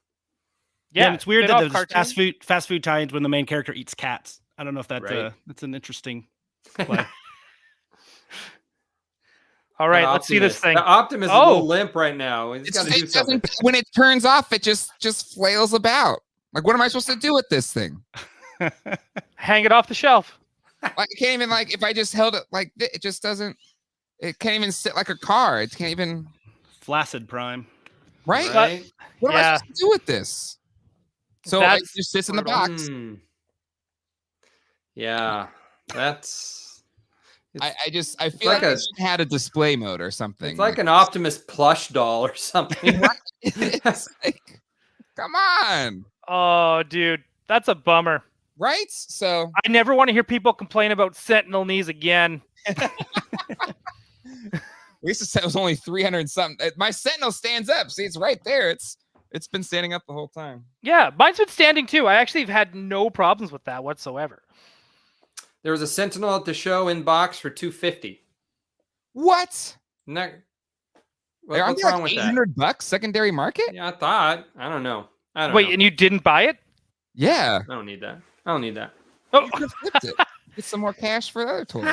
Yeah, and it's weird that there's fast food tie-ins when the main character eats cats. I don't know if that's an interesting play. All right, let's see this thing. The Optimus is a little limp right now. He's got to do something. When it turns off, it just flails about. Like, what am I supposed to do with this thing? Hang it off the shelf. Like, I can't even, like, if I just held it like this, it just doesn't. It can't even sit like a car. It can't even. Flaccid Prime. Right? What am I supposed to do with this? So it just sits in the box. Yeah, that's. I feel like it had a display mode or something. It's like an Optimus plush doll or something. It's like, come on. Oh, dude, that's a bummer. Right? So I never want to hear people complain about Sentinel knees again. Lisa said it was only 300 and something. My Sentinel stands up. See, it's right there. It's been standing up the whole time. Yeah, mine's been standing too. I actually have had no problems with that whatsoever. There was a Sentinel at the show in box for $250. What? What's wrong with that? $800 secondary market? Yeah, I thought. I don't know. Wait, and you didn't buy it? Yeah. I don't need that. I don't need that. Oh, get some more cash for the other toys.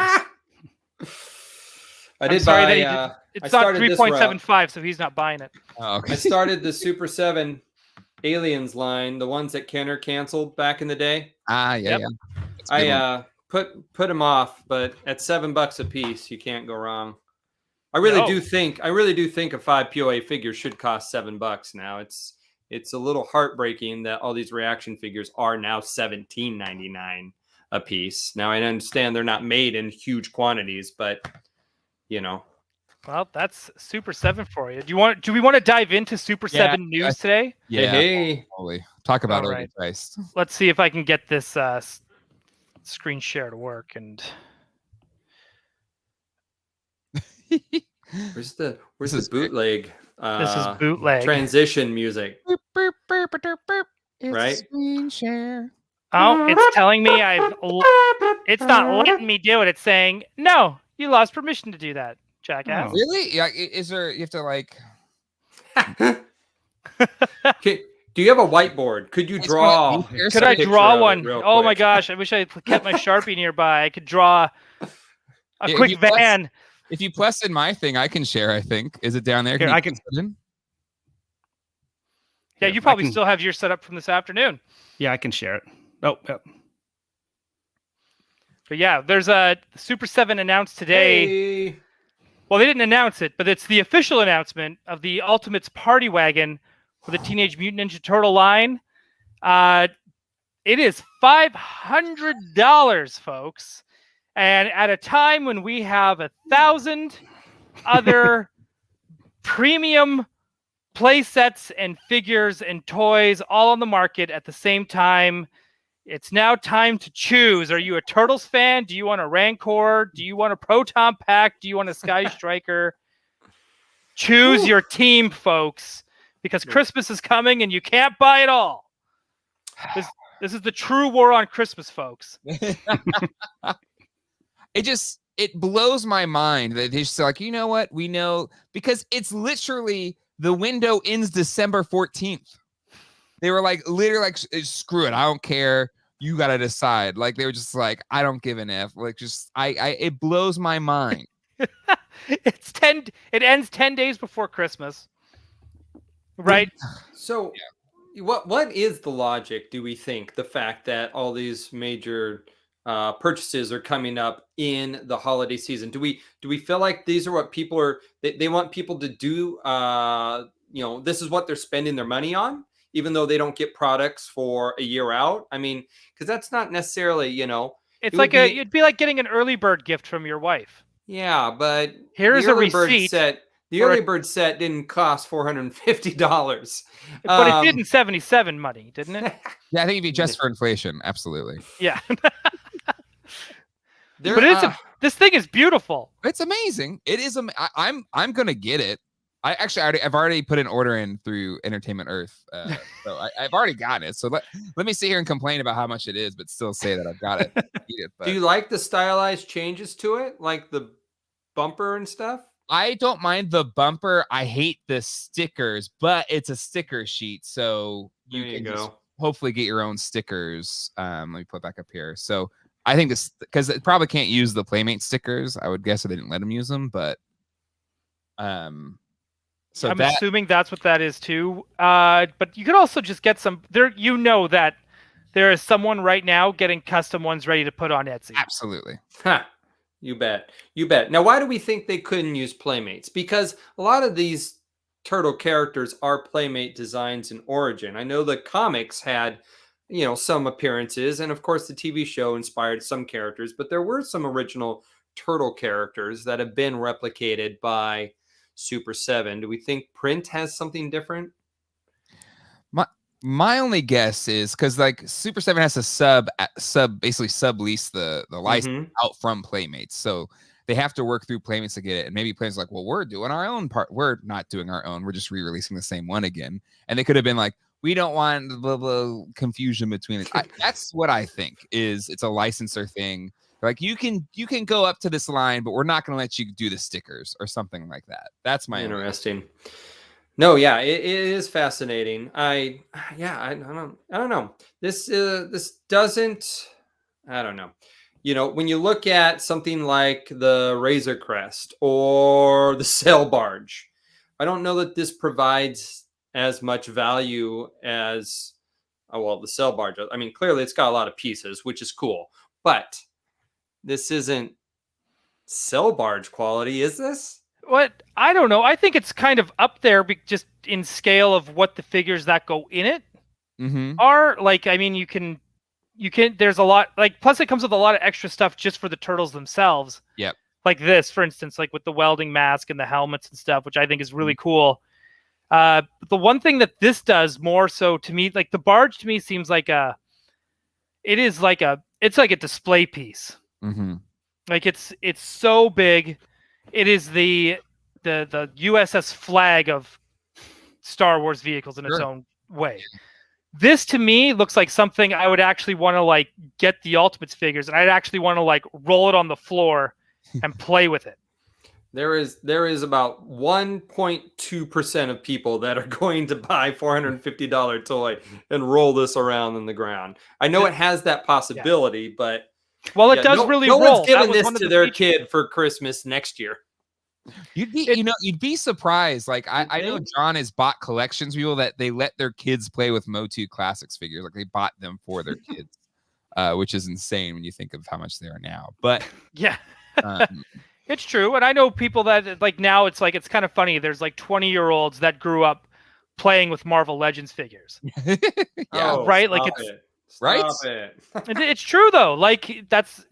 I did buy. It's not 3.75, so he's not buying it. Oh, okay. I started the Super 7 Aliens line, the ones that Kenner canceled back in the day. Yeah. I put them off, but at $7 a piece, you can't go wrong. I really do think a 5 POA figure should cost $7 now. It's a little heartbreaking that all these reaction figures are now $17.99 a piece. Now I understand they're not made in huge quantities, but Well, that's Super 7 for you. Do we want to dive into Super 7 news today? Yeah. Hey. Holy. Talk about overpriced. Let's see if I can get this screen share to work. And where's the bootleg? This is bootleg transition music. Right? Screen share. Oh, it's telling me it's not letting me do it. It's saying, no, you lost permission to do that, jackass. Oh. Really? Yeah. Is there? You have to like. Do you have a whiteboard? Could you It's draw? funny. Could I picture draw of it one? real Oh my quick? gosh! I wish I kept my Sharpie nearby. I could draw a If quick you plus- van. If you plus in my thing, I can share. I think is it down there? Here, you I can- plus it in? Yeah, Yeah, you I probably can- still have yours set up from this afternoon. Yeah, I can share it. Oh, yep. But yeah, there's a Super 7 announced today. Hey. Well, they didn't announce it, but it's the official announcement of the Ultimates Party Wagon for the Teenage Mutant Ninja Turtle line. It is $500, folks. And at a time when we have 1,000 other premium play sets and figures and toys all on the market at the same time, it's now time to choose. Are you a Turtles fan? Do you want a Rancor? Do you want a Proton Pack? Do you want a Sky Striker? Choose your team, folks, because Christmas is coming and you can't buy it all. This is the true war on Christmas, folks. It blows my mind that they're just like, you know what? We know, because it's literally the window ends December 14th. They were like, literally like, screw it. I don't care. You got to decide. Like, they were just like, I don't give an F. Like, just, it blows my mind. It ends 10 days before Christmas. Right? So what is the logic, do we think, the fact that all these major purchases are coming up in the holiday season? Do we feel like these are what people are, they want people to do, this is what they're spending their money on, even though they don't get products for a year out? I mean, because that's not necessarily, it's like it'd be like getting an early bird gift from your wife. Yeah, but here's the a early bird receipt. set. The early bird set didn't cost $450. But it did in 77 money, didn't it? Yeah, I think if you adjust for inflation, absolutely. Yeah. But this thing is beautiful. It's amazing. It is. I'm gonna get it. I've already put an order in through Entertainment Earth, so I've already gotten it. So let me sit here and complain about how much it is, but still say that I've got it. Do you like the stylized changes to it, like the bumper and stuff? I don't mind the bumper. I hate the stickers, but it's a sticker sheet, so you can just hopefully get your own stickers. Let me put it back up here. So I think this, because it probably can't use the Playmate stickers, I would guess, if they didn't let them use them, but so I'm assuming that's what that is too. But you could also just get some there. You know that there is someone right now getting custom ones ready to put on Etsy. Absolutely. Huh. You bet. You bet. Now, why do we think they couldn't use Playmates? Because a lot of these turtle characters are Playmate designs in origin. I know the comics had, some appearances, and of course the TV show inspired some characters, but there were some original turtle characters that have been replicated by Super 7. Do we think print has something different? My only guess is because like Super 7 has to basically sublease the license out from Playmates, so they have to work through Playmates to get it. And maybe Playmates like, well, we're doing our own part. We're not doing our own. We're just re-releasing the same one again. And they could have been like, we don't want blah, blah, confusion between it. That's what I think is. It's a licensor thing. Like you can go up to this line, but we're not going to let you do the stickers or something like that. That's my interesting. No, yeah, it is fascinating. I don't know. This doesn't. I don't know. When you look at something like the Razor Crest or the Sail Barge, I don't know that this provides as much value as, the Sail Barge. I mean, clearly it's got a lot of pieces, which is cool, but this isn't Sail Barge quality, is this? What? I don't know. I think it's kind of up there, just in scale of what the figures that go in it are. Like, I mean, you can. There's a lot. Like, plus it comes with a lot of extra stuff just for the turtles themselves. Yep. Like this, for instance, like with the welding mask and the helmets and stuff, which I think is really cool. The one thing that this does more so to me, like the barge to me seems like it's like a display piece. Like it's so big. It is the USS flag of Star Wars vehicles in its own way. This to me looks like something I would actually want to like get the Ultimates figures, and I'd actually want to like roll it on the floor and play with it. There is about 1.2% of people that are going to buy $450 toy and roll this around in the ground. I know it has that possibility, but well, it does really no roll. one's giving That was this one of to the their features. kid for Christmas next year. You'd be surprised. Like I know John has bought collections people that they let their kids play with Motu Classics figures. Like they bought them for their kids, which is insane when you think of how much they are now. But yeah, it's true. And I know people that like now it's like, it's kind of funny. There's like 20-year-olds that grew up playing with Marvel Legends figures. Yeah, right. Like it's true though. Like that's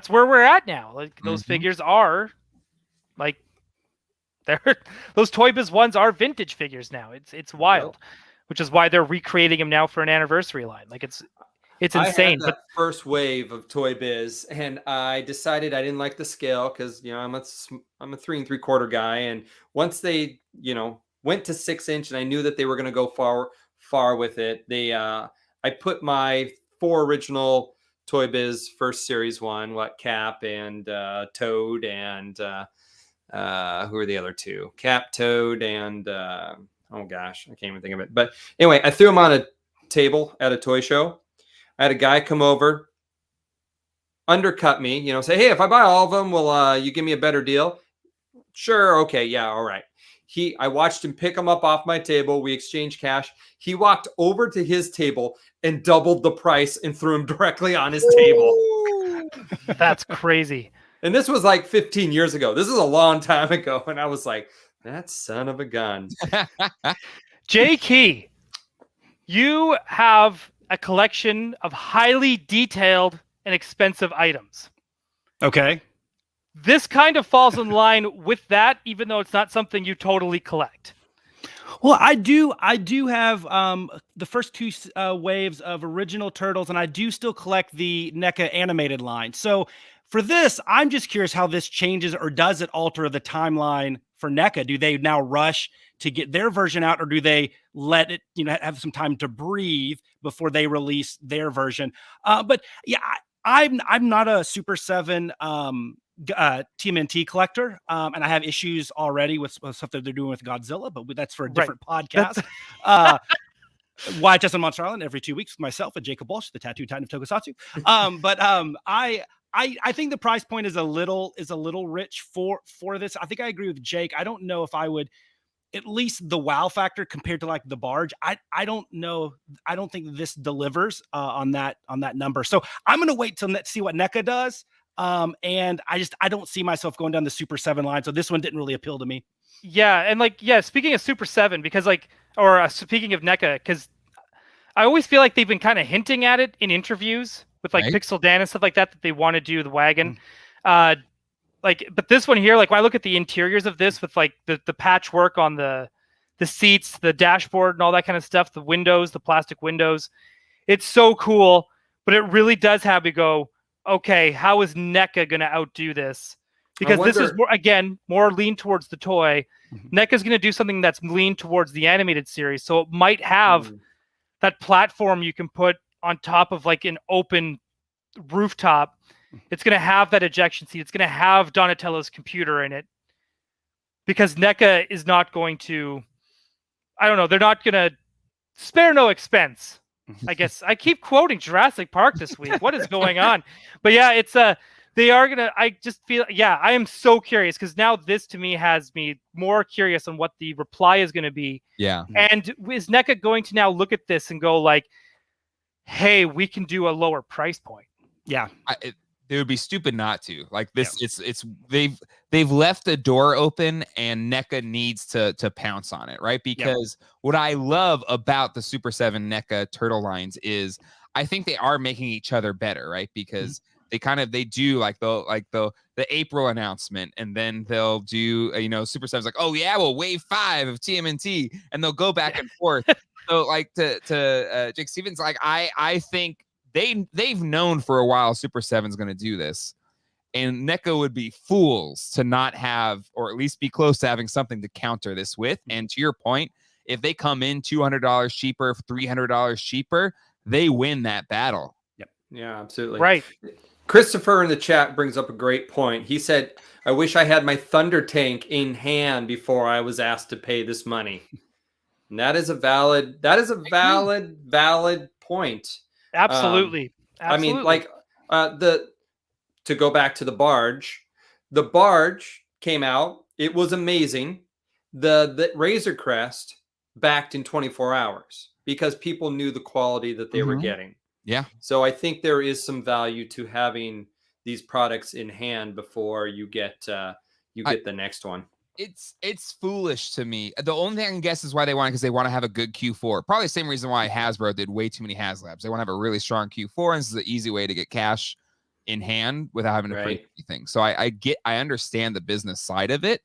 where we're at now. Like those figures are like those Toy Biz ones are vintage figures now. It's wild, which is why they're recreating them now for an anniversary line. Like it's insane. I had that first wave of Toy Biz, and I decided I didn't like the scale because I'm a 3 3/4 guy, and once they went to 6-inch, and I knew that they were going to go far with it. I put my 4 original Toy Biz first series one, Cap and Toad and who are the other 2? Cap, Toad, and oh gosh, I can't even think of it. But anyway, I threw them on a table at a toy show. I had a guy come over, undercut me, say, hey, if I buy all of them, will you give me a better deal? Sure, okay, yeah, all right. I watched him pick them up off my table. We exchanged cash. He walked over to his table and doubled the price and threw them directly on his table. That's crazy. And this was like 15 years ago. This is a long time ago. And I was like, that son of a gun. Jay Key, you have a collection of highly detailed and expensive items. Okay. This kind of falls in line with that, even though it's not something you totally collect. Well, I do have the first 2 waves of original Turtles, and I do still collect the NECA animated line. So for this, I'm just curious how this changes, or does it alter the timeline for NECA? Do they now rush to get their version out, or do they let it, have some time to breathe before they release their version? But yeah, I'm not a Super 7 TMNT collector, and I have issues already with stuff that they're doing with Godzilla, but that's for a different podcast. YHS on Monster Island every 2 weeks with myself and Jacob Walsh, the Tattoo Titan of Tokusatsu. I think the price point is a little rich for this. I think I agree with Jake. I don't know if I would, at least the wow factor compared to like the Barge. I don't know. I don't think this delivers on that number. So I'm gonna wait till see what NECA does. And I don't see myself going down the Super 7 line. So this one didn't really appeal to me. Yeah. And speaking of Super 7, because speaking of NECA, because I always feel like they've been kind of hinting at it in interviews with Pixel Dan and stuff like that they want to do the wagon. But this one here, when I look at the interiors of this with the patchwork on the seats, the dashboard and all that kind of stuff, the windows, the plastic windows, it's so cool, but it really does have me go, okay, how is NECA going to outdo this? Because this is more lean towards the toy. NECA is going to do something that's lean towards the animated series. So it might have that platform you can put on top of an open rooftop. It's going to have that ejection seat. It's going to have Donatello's computer in it. Because NECA is not going to, I don't know, they're not going to spare no expense. I guess I keep quoting Jurassic Park this week. What is going on? But yeah, it's they are gonna. I just feel I am so curious because now this to me has me more curious on what the reply is going to be. Yeah. And is NECA going to now look at this and go hey, we can do a lower price point? Yeah. They would be stupid not to. It's they've left the door open, and NECA needs to pounce on it, right? Because what I love about the Super 7 NECA turtle lines is I think they are making each other better, right? Because they do the April announcement, and then they'll do Super 7's oh yeah, well wave 5 of TMNT, and they'll go back and forth. So to Jake Stevens, I think they've known for a while Super 7's going to do this, and NECA would be fools to not have, or at least be close to having something to counter this with. And to your point, if they come in $200 cheaper, $300 cheaper, they win that battle. Yep. Yeah, absolutely. Right. Christopher in the chat brings up a great point. He said, I wish I had my Thunder tank in hand before I was asked to pay this money. And that is a valid point. Absolutely. I mean, like to go back to the barge came out. It was amazing. The Razor Crest backed in 24 hours because people knew the quality that they were getting. Yeah. So I think there is some value to having these products in hand before you get the next one. It's foolish to me. The only thing I can guess is why they want it, because they want to have a good Q4. Probably the same reason why Hasbro did way too many HasLabs. They want to have a really strong Q4, and this is an easy way to get cash in hand without having to print anything. So I understand the business side of it,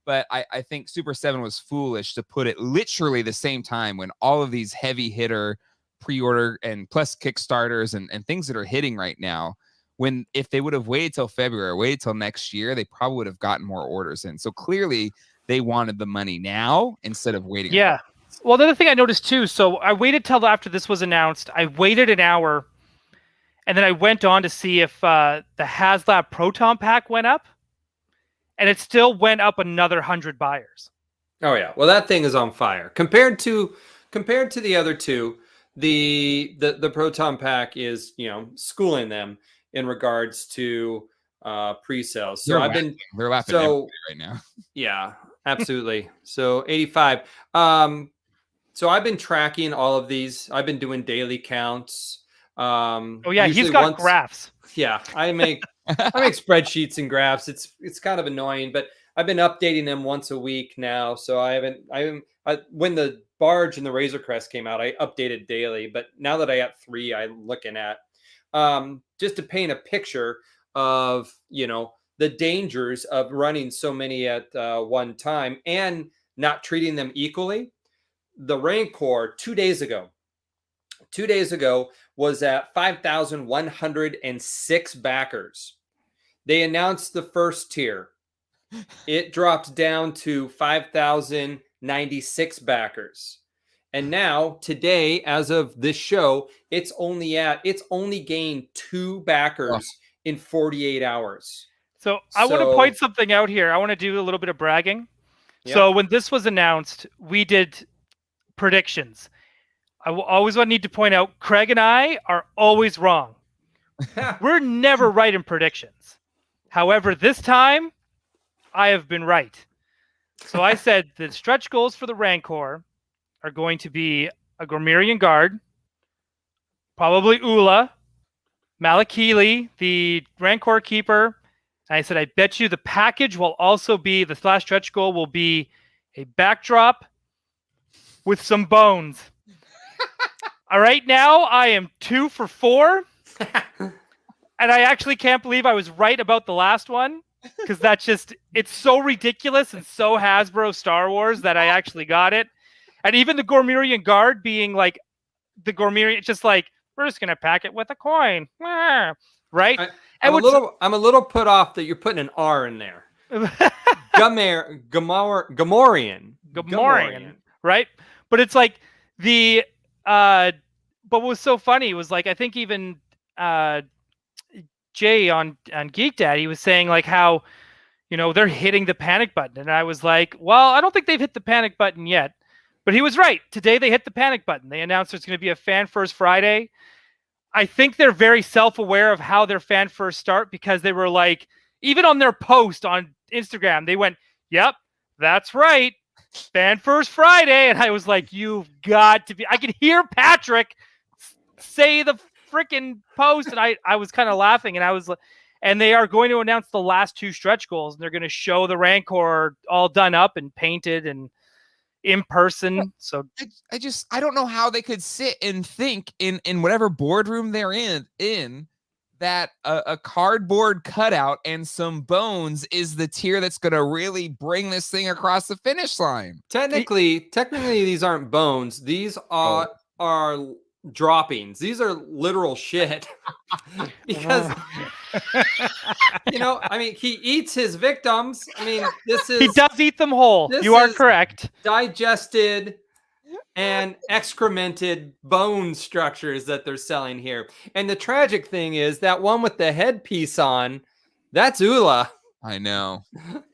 but I think Super 7 was foolish to put it literally the same time when all of these heavy hitter pre-order and plus Kickstarters and things that are hitting right now. When if they would have waited till February, waited till next year, they probably would have gotten more orders in. So clearly they wanted the money now instead of waiting. Yeah. Well, the other thing I noticed too, so I waited till after this was announced. I waited an hour, and then I went on to see if the HasLab Proton Pack went up, and it still went up another 100 buyers. Oh yeah. Well, that thing is on fire compared to the other two. The Proton Pack is, schooling them in regards to pre-sales. So they're laughing right now. Yeah, absolutely. So 85. So I've been tracking all of these. I've been doing daily counts. He's got graphs. Yeah, I make spreadsheets and graphs. It's kind of annoying, but I've been updating them once a week now. So when the Barge and the Razor Crest came out, I updated daily, but now that I got 3, I'm looking at just to paint a picture of, the dangers of running so many at one time and not treating them equally. The Rancor 2 days ago was at 5,106 backers. They announced the first tier. It dropped down to 5,096 backers. And now today, as of this show, it's only gained 2 backers in 48 hours. So I want to point something out here. I want to do a little bit of bragging. Yep. So when this was announced, we did predictions. I will always need to point out, Craig and I are always wrong. We're never right in predictions. However, this time, I have been right. So I said the stretch goals for the Rancor are going to be a Gormirian Guard, probably Ula, Malakili, the Rancor Keeper. And I said, I bet you the package will also be, the last stretch goal will be a backdrop with some bones. All right, now I am 2 for 4. And I actually can't believe I was right about the last one, because it's so ridiculous and so Hasbro Star Wars that I actually got it. And even the Gormirian Guard being like the Gormirian, it's just like, we're just going to pack it with a coin. Right? I'm a little put off that you're putting an R in there. Gamorrean. Right? But it's like but what was so funny was like, I think even Jay on Geek Dad, he was saying like how, they're hitting the panic button. And I was like, well, I don't think they've hit the panic button yet. But he was right. Today they hit the panic button. They announced there's going to be a Fan First Friday. I think they're very self-aware of how their Fan First start, because they were like, even on their post on Instagram, they went, yep, that's right. Fan First Friday. And I was like, you've got to be. I could hear Patrick say the freaking post, and I was kind of laughing, and they are going to announce the last 2 stretch goals, and they're going to show the Rancor all done up and painted and in person. So I don't know how they could sit and think in whatever boardroom they're in that a cardboard cutout and some bones is the tier that's going to really bring this thing across the finish line. Technically these aren't bones. These are droppings. These are literal shit. Because he eats his victims. He does eat them whole. You are correct. Digested and excremented bone structures that they're selling here. And the tragic thing is that one with the headpiece on, that's Ula. I know.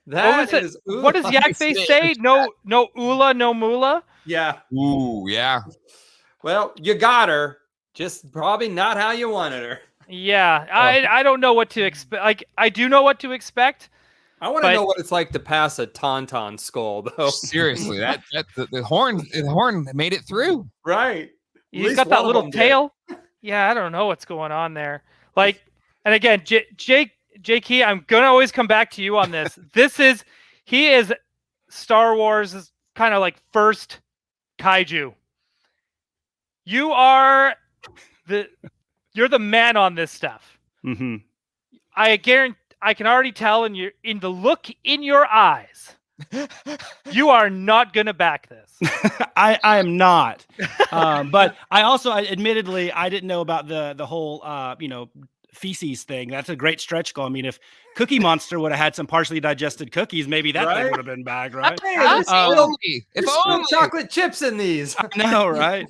That is Ula. What does Yakface say? No Ula, no Mula? Yeah. Ooh, yeah. Well, you got her. Just probably not how you wanted her. Yeah, I don't know what to expect. Like, I do know what to expect. I want to know what it's like to pass a tauntaun skull, though. Seriously, the horn made it through. Right. He's got that little tail. Yeah, I don't know what's going on there. Like, and again, Jake, I'm gonna always come back to you on this. He is Star Wars' kind of like first kaiju. You're the man on this stuff. Mm-hmm. I guarantee. I can already tell in the look in your eyes, you are not gonna back this. I am not. But admittedly, I didn't know about the whole feces thing. That's a great stretch goal. I mean, if Cookie Monster would have had some partially digested cookies, maybe that thing would have been bagged, right? There's still chocolate chips in these. I know, right?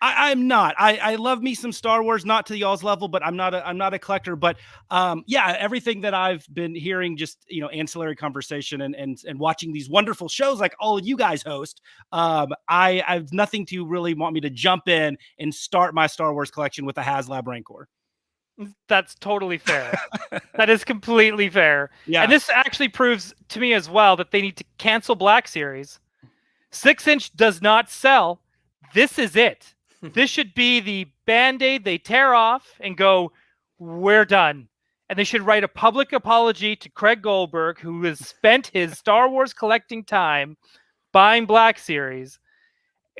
I'm not. I love me some Star Wars, not to y'all's level, but I'm not a collector. But everything that I've been hearing, just ancillary conversation and watching these wonderful shows like all of you guys host. I have nothing to really want me to jump in and start my Star Wars collection with a HasLab Rancor. That's totally fair. That is completely fair. Yeah. And this actually proves to me as well that they need to cancel Black Series. 6-inch does not sell. This is it. This should be the Band-Aid they tear off and go, we're done. And they should write a public apology to Craig Goldberg, who has spent his Star Wars collecting time buying Black Series,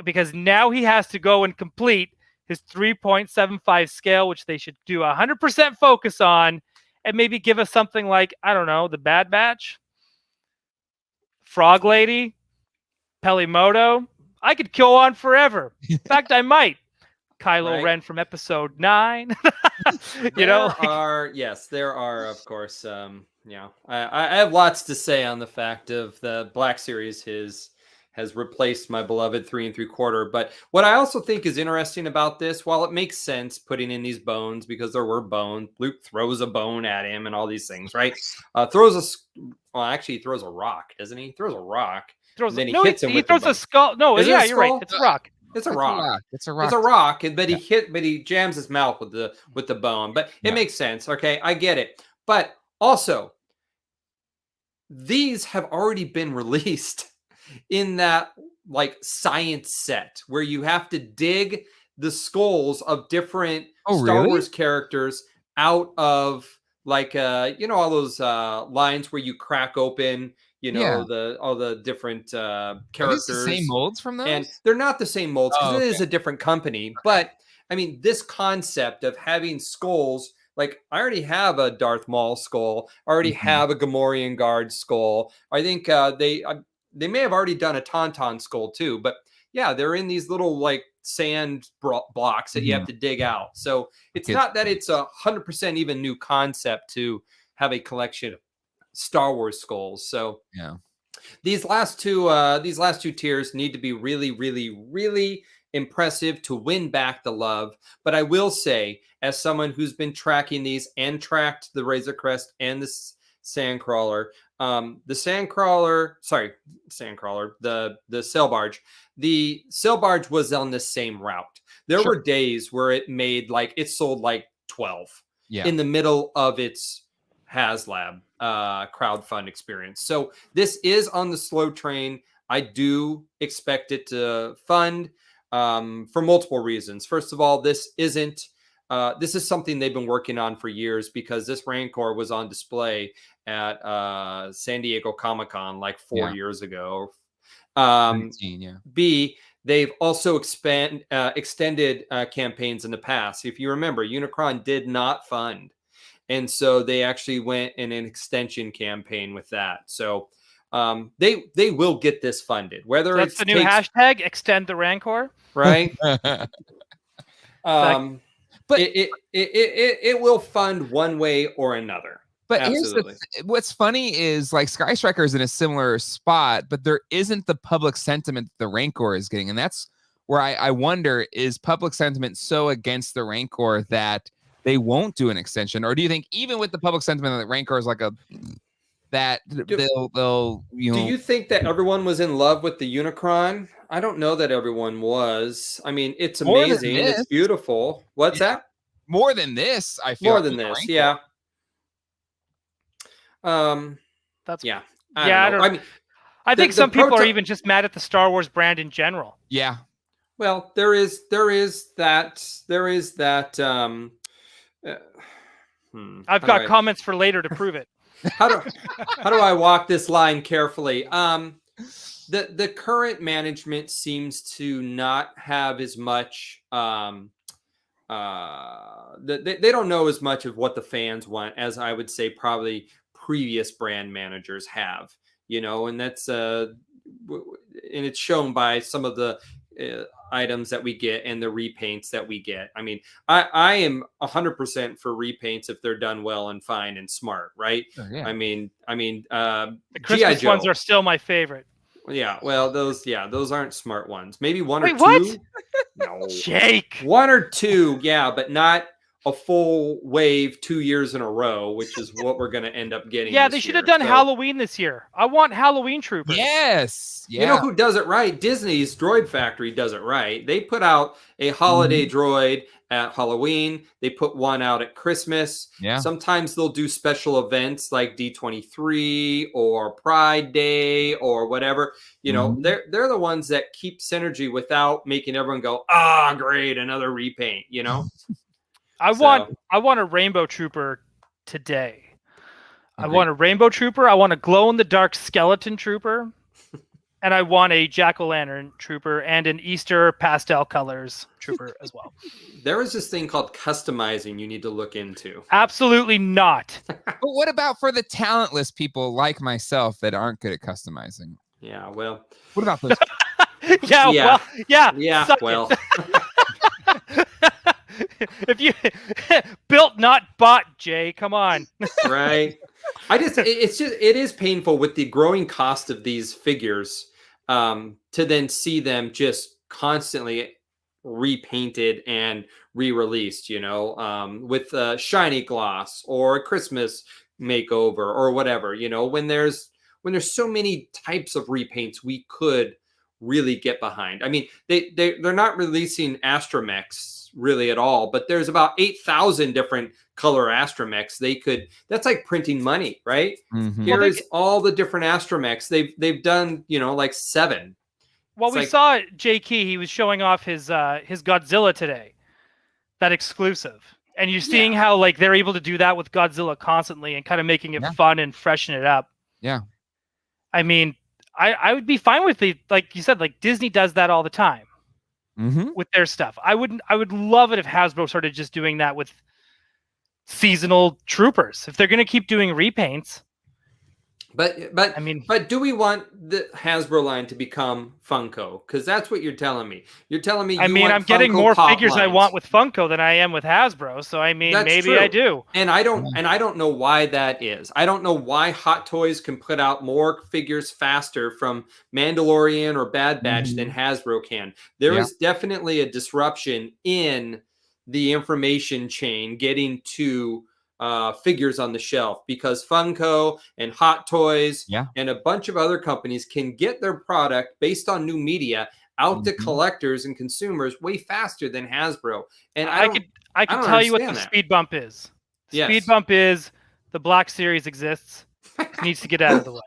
because now he has to go and complete his 3.75 scale, which they should do 100% focus on, and maybe give us something like, I don't know, the Bad Batch, Frog Lady, Pelimoto. I could go on forever. In fact, I might. Kylo Ren from episode 9. There are, of course. I have lots to say on the fact of the Black Series has replaced my beloved 3 3/4. But what I also think is interesting about this, while it makes sense putting in these bones because there were bones, Luke throws a bone at him and all these things, right? He throws a rock, doesn't he? He throws a rock. He throws a skull. No, yeah, you're right. It's a rock. It's a rock. It's a rock. It's a rock, but he jams his mouth with the bone. But it makes sense. Okay, I get it. But also, these have already been released in that like science set where you have to dig the skulls of different Star Wars characters out of like all those lines where you crack open all the different characters. Are these the same molds from those? And they're not the same molds because it is a different company. But I mean, this concept of having skulls, like I already have a Darth Maul skull, I already have a Gamorrean Guard skull. I think they may have already done a Tauntaun skull too, but yeah, they're in these little like sand blocks that you have to dig out. So it's not that it's 100% even new concept to have a collection of Star Wars skulls. So yeah, these last two tiers need to be really, really, really impressive to win back the love. But I will say, as someone who's been tracking these and tracked the Razor Crest and the Sandcrawler, the sail barge. The sail barge was on the same route. There were days where it sold like 12 in the middle of its HasLab crowdfund experience. So this is on the slow train. I do expect it to fund for multiple reasons. First of all, this is something they've been working on for years because this Rancor was on display at San Diego Comic-Con like 4 years ago. B, they've also extended campaigns in the past. If you remember, Unicron did not fund. And so they actually went in an extension campaign with that. So they will get this funded. Whether that's the new hashtag, extend the Rancor. Right? But it will fund one way or another. But what's funny is like Sky Striker is in a similar spot, but there isn't the public sentiment that the Rancor is getting, and that's where I wonder, is public sentiment so against the Rancor that they won't do an extension? Or do you think even with the public sentiment that Rancor is like they'll Do you think that everyone was in love with the Unicron? I don't know that everyone was. I mean, it's More than amazing and it's this. beautiful. What's that? More than this, I feel. More like, than with the this, Rancor. yeah. That's Yeah. I don't know. I mean, I think the some people are proto- even just mad at the Star Wars brand in general. Yeah. well, there is that. I've got comments for later to prove it. How do I walk this line carefully? The current management seems to not have as much. They don't know as much of what the fans want as I would say probably previous brand managers have. And that's and it's shown by some of the items that we get and the repaints that we get. I mean, I am 100% for repaints if they're done well and fine and smart, right? Oh, yeah. I mean, The Christmas G.I. ones Joe. are still my favorite. Yeah, well, those aren't smart ones. Maybe one Wait, or what? two. No, Jake. one or two, yeah, but not a full wave 2 years in a row, which is what we're going to end up getting. Yeah, this they should year. have done So- Halloween this year. I want Halloween troopers. Yes. Yeah. You know who does it right? Disney's Droid Factory does it right. They put out a holiday droid at Halloween. They put one out at Christmas. Yeah. Sometimes they'll do special events like D23 or Pride Day or whatever. They're the ones that keep synergy without making everyone go, great, another repaint, I want a rainbow trooper today. I Agreed. want a rainbow trooper. I want a glow in the dark skeleton trooper. And I want a jack-o'-lantern trooper and an Easter pastel colors trooper as well. There is this thing called customizing you need to look into. Absolutely not. But what about for the talentless people like myself that aren't good at customizing? Yeah, well. What about those? Yeah, Yeah. well, yeah. Yeah, suck well. it. If you built not bought, Jay, come on. Right. It is painful with the growing cost of these figures to then see them just constantly repainted and re-released, with shiny gloss or a Christmas makeover or whatever, when there's so many types of repaints we could really get behind. I mean, they're not releasing astromechs really at all, but there's about 8,000 different color astromechs. That's like printing money, right? Mhm. Here is all the different astromechs. They've done, like 7. Well, It's we like- saw Jay Key. He was showing off his Godzilla today, that exclusive. And you're seeing how like they're able to do that with Godzilla constantly and kind of making it fun and freshen it up. Yeah. I mean, I would be fine with the, like you said, like Disney does that all the time with their stuff. I would love it if Hasbro started just doing that with seasonal troopers. If they're going to keep doing repaints. But I mean, but do we want the Hasbro line to become Funko? Because that's what you're telling me. You're telling me. I'm getting Funko more Pop figures I lines. want with Funko than I am with Hasbro. So I mean, That's maybe true. I do. And I don't know why that is. I don't know why Hot Toys can put out more figures faster from Mandalorian or Bad Batch than Hasbro can. There is definitely a disruption in the information chain getting to figures on the shelf, because Funko and Hot Toys and a bunch of other companies can get their product based on new media out to collectors and consumers way faster than Hasbro. And I can don't tell you what the understand that. speed bump is. The Yes. speed bump is the Black Series exists. It needs to get out of the way.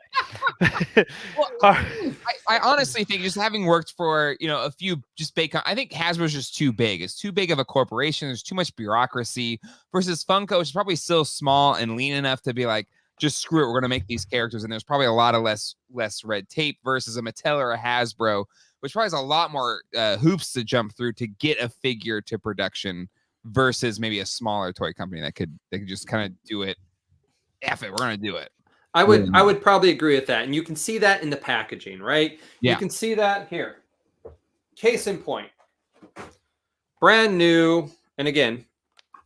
I honestly think, just having worked for a few just big, I think Hasbro's just too big. It's too big of a corporation. There's too much bureaucracy. Versus Funko, which is probably still small and lean enough to be like, just screw it, we're gonna make these characters, and there's probably a lot of less red tape. Versus a Mattel or a Hasbro, which probably has a lot more hoops to jump through to get a figure to production. Versus maybe a smaller toy company that could just kind of do it. F it, we're gonna do it. I would probably agree with that. And you can see that in the packaging, right? Yeah. You can see that here. Case in point. Brand new. And again,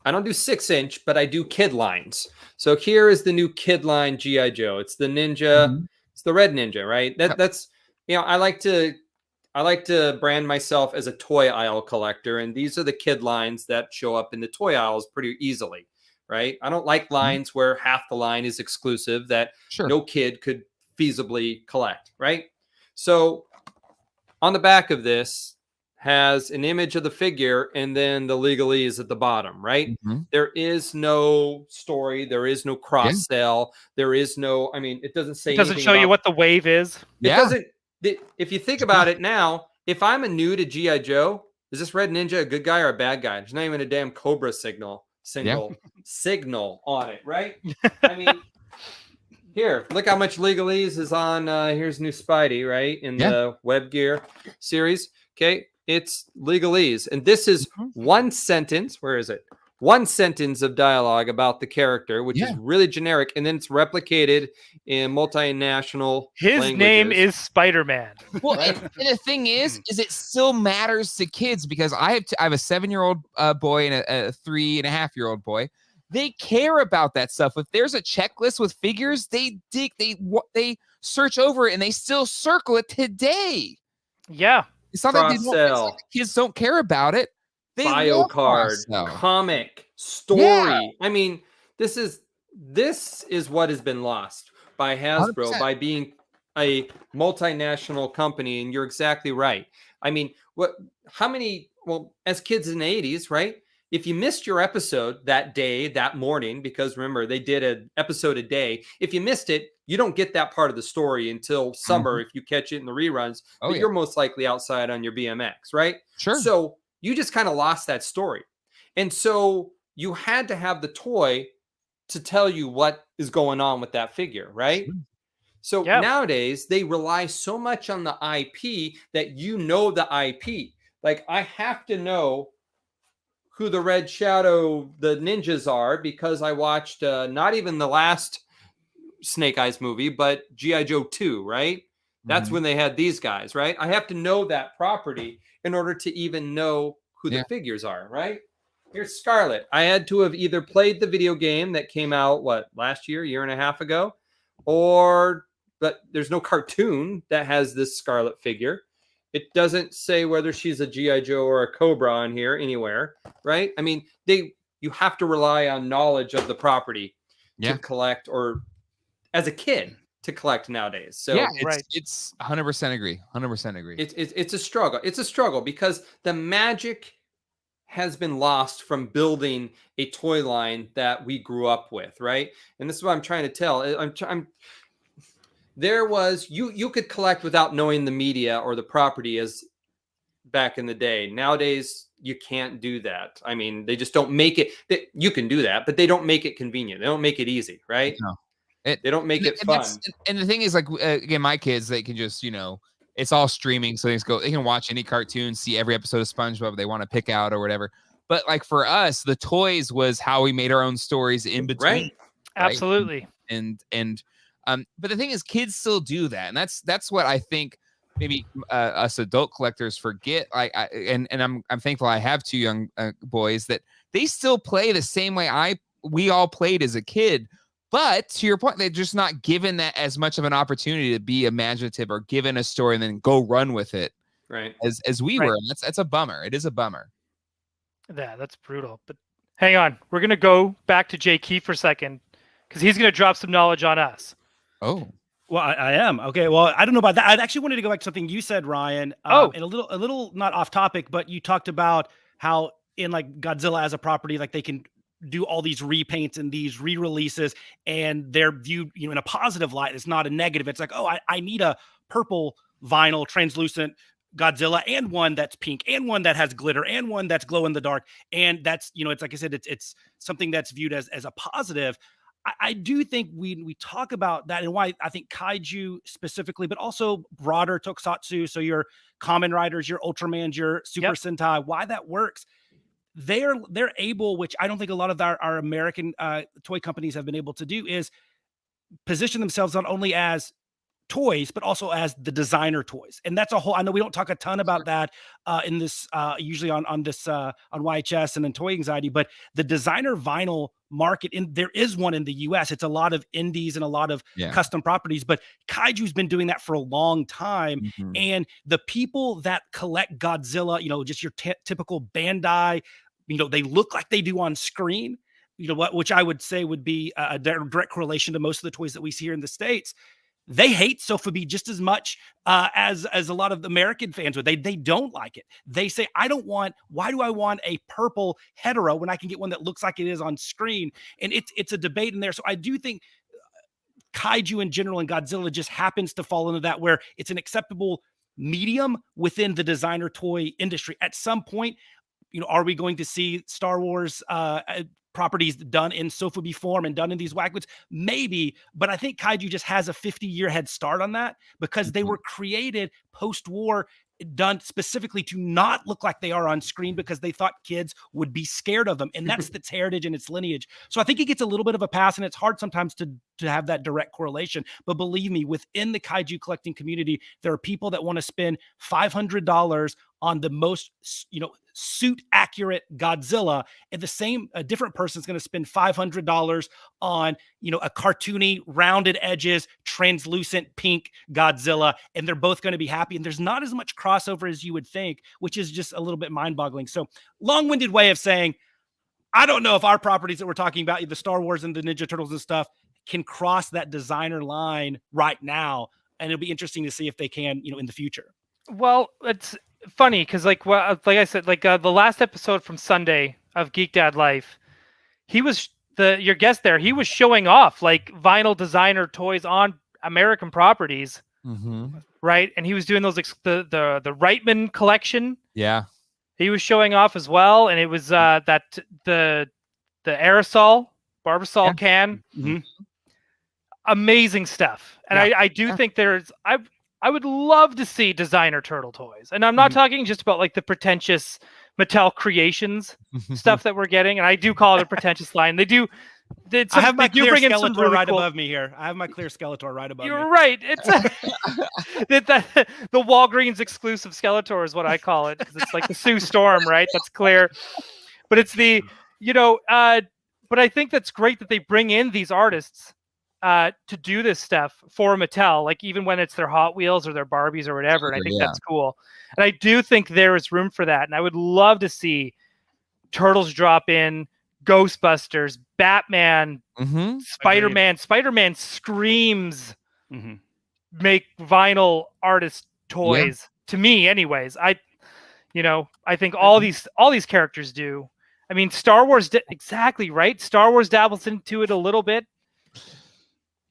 I don't do 6-inch, but I do kid lines. So here is the new kid line G.I. Joe. It's the Ninja. It's the red Ninja, right? That's, I like to I like to brand myself as a toy aisle collector, and these are the kid lines that show up in the toy aisles pretty easily, right? I don't like lines where half the line is exclusive that no kid could feasibly collect, right? So on the back of this has an image of the figure and then the legalese at the bottom, right? There is no story. There is no cross sell. There is no, I mean, it doesn't say It doesn't show you what the wave is. It doesn't. If you think about it now, if I'm a new to G.I. Joe, is this Red Ninja a good guy or a bad guy? There's not even a damn Cobra signal on it, right? I mean, here, look how much legalese is on. Here's new Spidey, right? In the Web Gear series. Okay, it's legalese. And this is one sentence. Where is it? One sentence of dialogue about the character, which is really generic, and then it's replicated in multinational languages. Name is Spider-Man. Well, and the thing is it still matters to kids because I have a 7-year-old boy and a 3.5-year-old boy. They care about that stuff. If there's a checklist with figures, they search over it and they still circle it today. Yeah, it's not that the kids don't care about it. Bio card, comic, story. I mean, this is what has been lost by Hasbro 100%. By being a multinational company. And you're exactly right. I mean, as kids in the 80s, right? If you missed your episode that day, that morning, because remember, they did an episode a day. If you missed it, you don't get that part of the story until summer if you catch it in the reruns. But you're most likely outside on your BMX, right? Sure. So you just kind of lost that story. And so you had to have the toy to tell you what is going on with that figure, right? So nowadays, they rely so much on the IP that you know the IP. Like, I have to know who the Red Shadow, the ninjas are, because I watched not even the last Snake Eyes movie, but G.I. Joe 2, right? That's when they had these guys, right? I have to know that property in order to even know who the figures are, right? Here's Scarlet. I had to have either played the video game that came out, last year and a half ago, but there's no cartoon that has this Scarlet figure. It doesn't say whether she's a G.I. Joe or a Cobra on here anywhere, right? I mean, you have to rely on knowledge of the property to collect, or as a kid to collect nowadays. So it's 100% agree. 100% agree. It's a struggle. It's a struggle because the magic has been lost from building a toy line that we grew up with, right? And this is what I'm trying to tell. There was you could collect without knowing the media or the property as back in the day. Nowadays you can't do that. I mean, they just don't make it. You can do that, but they don't make it convenient. They don't make it easy, right? No. They don't make it fun. And the thing is, like, again, my kids, they can just, it's all streaming. So they can watch any cartoon, see every episode of SpongeBob they want to pick out or whatever. But like for us, the toys was how we made our own stories in between. Right. Absolutely. But the thing is, kids still do that. And that's what I think maybe us adult collectors forget. And I'm thankful I have 2 young boys that they still play the same way we all played as a kid. But to your point, they're just not given that as much of an opportunity to be imaginative or given a story and then go run with it, right? As we were. And that's a bummer. It is a bummer. Yeah, that's brutal. But hang on, we're gonna go back to Jay Keith for a second because he's gonna drop some knowledge on us. Oh, well, I am okay. Well, I don't know about that. I actually wanted to go back to something you said, Ryan. And a little not off topic, but you talked about how in like Godzilla as a property, like they can do all these repaints and these re-releases, and they're viewed, in a positive light. It's not a negative. It's like, I need a purple vinyl translucent Godzilla and one that's pink and one that has glitter and one that's glow in the dark. And that's, it's like I said, it's something that's viewed as a positive. I do think we talk about that and why I think Kaiju specifically, but also broader tokusatsu. So your Kamen Riders, your Ultramans, your Super Sentai, why that works. They're able, which I don't think a lot of our American toy companies have been able to do, is position themselves not only as toys, but also as the designer toys. And that's a whole, I know we don't talk a ton about that in this, usually on YHS and in Toy Anxiety, but the designer vinyl market, and there is one in the US. It's a lot of indies and a lot of custom properties, but Kaiju's been doing that for a long time. And the people that collect Godzilla, just your typical Bandai, they look like they do on screen, which I would say would be a direct correlation to most of the toys that we see here in the States. They hate sofubi just as much as a lot of the American fans would. They don't like it. They say, why do I want a purple hetero when I can get one that looks like it is on screen? And it's a debate in there. So I do think Kaiju in general and Godzilla just happens to fall into that, where it's an acceptable medium within the designer toy industry. At some point, are we going to see Star Wars properties done in sofubi form and done in these wagons? Maybe, but I think Kaiju just has a 50-year head start on that, because they were created post-war, done specifically to not look like they are on screen, because they thought kids would be scared of them, and that's its heritage and its lineage. So I think it gets a little bit of a pass, and it's hard sometimes to have that direct correlation. But believe me, within the Kaiju collecting community, there are people that want to spend $500 on the most, suit accurate Godzilla, and a different person's going to spend $500 on, a cartoony, rounded edges, translucent pink Godzilla, and they're both going to be happy. And there's not as much crossover as you would think, which is just a little bit mind-boggling. So, long-winded way of saying, I don't know if our properties that we're talking about, the Star Wars and the Ninja Turtles and stuff, can cross that designer line right now, and it'll be interesting to see if they can, in the future. Well, it's funny because, like I said, the last episode from Sunday of Geek Dad Life, he was your guest there. He was showing off like vinyl designer toys on American properties, right? And he was doing those the Reitman collection. Yeah, he was showing off as well, and it was the aerosol Barbasol can. Amazing stuff. And I do think I would love to see designer turtle toys. And I'm not talking just about like the pretentious Mattel Creations stuff that we're getting. And I do call it a pretentious line. I have my clear Skeletor really right above me here. I have my clear Skeletor right above me. You're right. It's the Walgreens exclusive Skeletor is what I call it, because it's like the Sue Storm, right? That's clear. But it's but I think that's great that they bring in these artists to do this stuff for Mattel, like even when it's their Hot Wheels or their Barbies or whatever. And I think that's cool. And I do think there is room for that. And I would love to see Turtles drop in, Ghostbusters, Batman, Spider-Man. Spider-Man screams make vinyl artist toys to me anyways. I think all these characters do. I mean, Star Wars exactly right. Star Wars dabbles into it a little bit.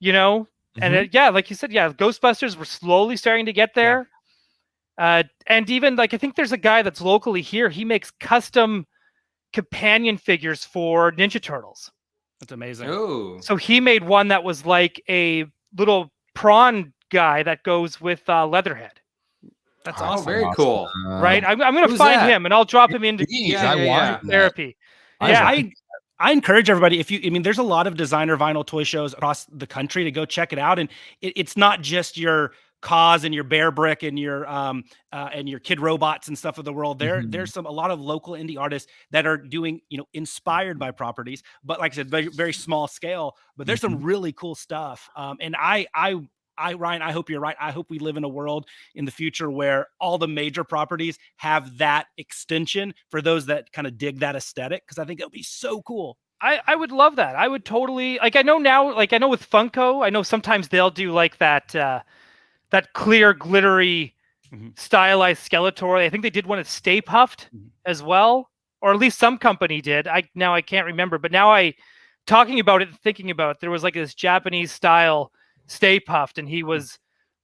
And like you said, Ghostbusters were slowly starting to get there. And even I think there's a guy that's locally here. He makes custom companion figures for Ninja Turtles. That's amazing. Oh, so he made one that was like a little prawn guy that goes with Leatherhead. That's awesome. Very cool. Right? I'm going to find him and I'll drop him into therapy. I encourage everybody, there's a lot of designer vinyl toy shows across the country, to go check it out. And it's not just your Cause and your Bear Brick and your Kid Robots and stuff of the world. There's a lot of local indie artists that are doing, inspired by properties, but like I said, very, very small scale, but there's some really cool stuff. And Ryan, I hope you're right. I hope we live in a world in the future where all the major properties have that extension for those that kind of dig that aesthetic, because I think it'll be so cool. I would love that. I would totally, I know now, I know with Funko, I know sometimes they'll do like that clear, glittery, stylized Skeletor. I think they did one at Stay Puffed as well, or at least some company did. I can't remember, but now talking about it and thinking about it, there was like this Japanese style Stay Puffed, and he was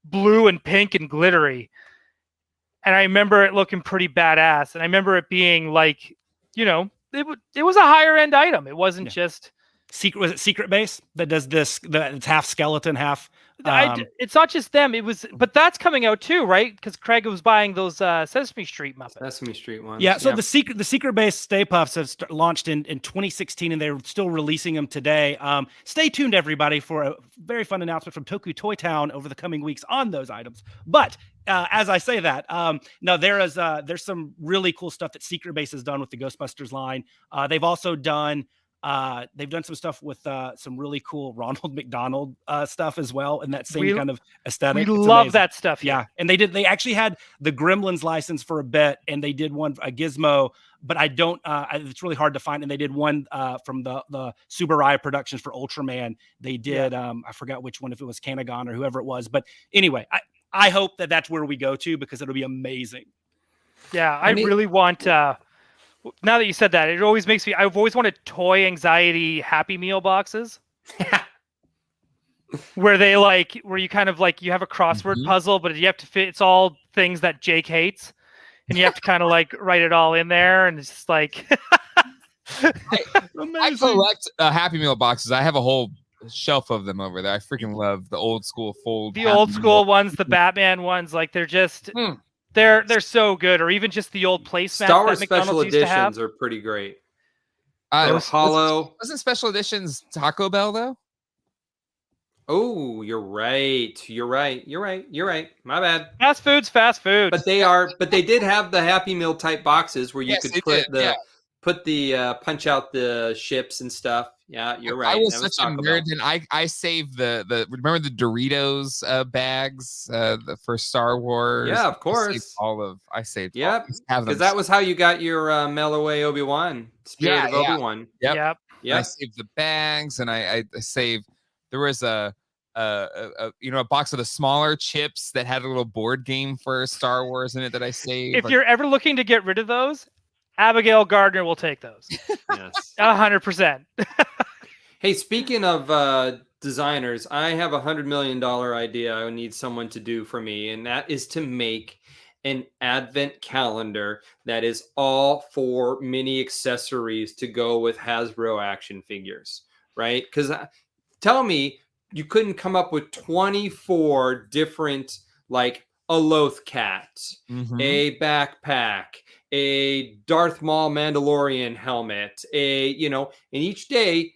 blue and pink and glittery, and I remember it looking pretty badass. And I remember it being like, it was a higher end item. It wasn't just Secret. Was it Secret Base that does this? It's half skeleton, half. It's not just them. But that's coming out too, right? Because Craig was buying those Sesame Street Muppets. Sesame Street ones. Yeah. So the Secret Base Stay Puffs have launched in 2016, and they're still releasing them today. Stay tuned, everybody, for a very fun announcement from Toku Toy Town over the coming weeks on those items. But as I say that, no, there's some really cool stuff that Secret Base has done with the Ghostbusters line. They've also done They've done some stuff with some really cool Ronald McDonald stuff as well, and that same kind of aesthetic. We It's love amazing. that stuff. Yeah, and they actually had the Gremlins license for a bit, and they did one a Gizmo, but I don't. It's really hard to find. And they did one from the Subaraya Productions for Ultraman. They did. I forgot which one, if it was Kanagon or whoever it was. But anyway, I hope that that's where we go to, because it'll be amazing. Yeah, I really want. Now that you said that, it always makes me. I've always wanted toy anxiety Happy Meal boxes, where you kind of like you have a crossword puzzle, but you have to fit. It's all things that Jake hates, and you have to kind of like write it all in there, and it's just like. I collect Happy Meal boxes. I have a whole shelf of them over there. I freaking love the old school fold. The old school ones, the Batman ones, like they're just. They're so good, or even just the old placemats. Star Wars special editions are pretty great. They're hollow. Wasn't special editions Taco Bell though? Oh, you're right. My bad. Fast food's fast food. But they did have the Happy Meal type boxes where you could put the punch out the ships and stuff. Yeah, you're right. I was such a nerd, and I saved the remember the Doritos bags for Star Wars. Yeah, of course. I saved. Yep, because that was how you got your Mail Away Obi-Wan Spirit of Obi-Wan. Yep. I saved the bags, and I saved. There was a box of the smaller chips that had a little board game for Star Wars in it that I saved. If you're ever looking to get rid of those, Abigail Gardner will take those. Yes, 100%. Hey, speaking of designers, I have $100 million idea I need someone to do for me, and that is to make an advent calendar that is all for mini accessories to go with Hasbro action figures, right? Because tell me you couldn't come up with 24 different, like a Loth cat, a backpack, a Darth Maul Mandalorian helmet, and each day,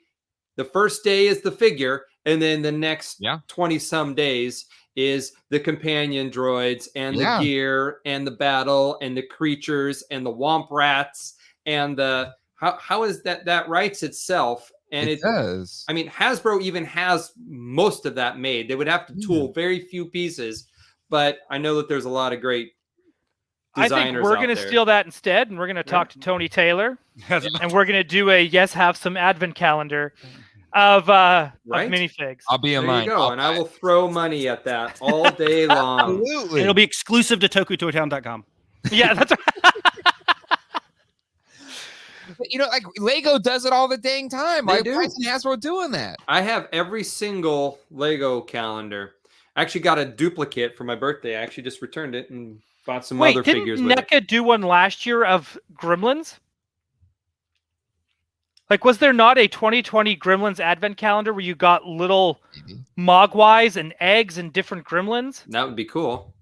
the first day is the figure, and then the next 20 some days is the companion droids and the gear and the battle and the creatures and the womp rats and the how is that writes itself. And it does. I mean, Hasbro even has most of that made. They would have to tool very few pieces, but I know that there's a lot of great designers. I think we're going to steal that instead, and we're going to talk to Tony Taylor, and we're going to do a have some advent calendar of minifigs. I'll be in line. There you go, and I will throw money at that all day long. Absolutely. It'll be exclusive to tokutoytown.com. Yeah, that's right. Like Lego does it all the dang time. They Why do. isn't Hasbro doing that? I have every single Lego calendar. I actually got a duplicate for my birthday. I actually just returned it and bought some other figures with it. Didn't NECA do one last year of Gremlins? Like, was there not a 2020 Gremlins advent calendar where you got little mogwais and eggs and different Gremlins? That would be cool.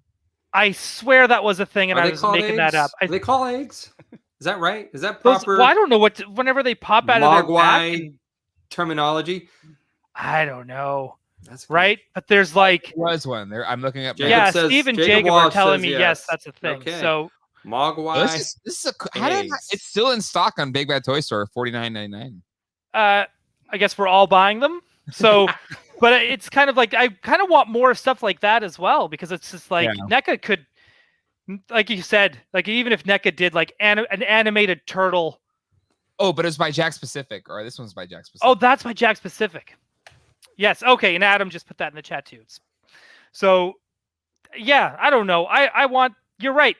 I swear that was a thing, and I was making that up. They call eggs? Is that right? Is that proper? Well, I don't know whenever they pop out of their back terminology. I don't know. That's cool. Right, but there's like There was one there. I'm looking at. Steve and Jacob are telling me yes, that's a thing. Okay. So Mogwai. This is it's still in stock on Big Bad Toy Store, $49.99. I guess we're all buying them. So, but it's kind of like I kind of want more stuff like that as well, because it's just like NECA could, like you said, like even if NECA did like an animated turtle. Oh, but it's by Jack Specific, or this one's by Jack Specific. Oh, that's by Jack Specific. Yes. Okay. And Adam just put that in the chat too. So, yeah, I don't know. I want. You're right,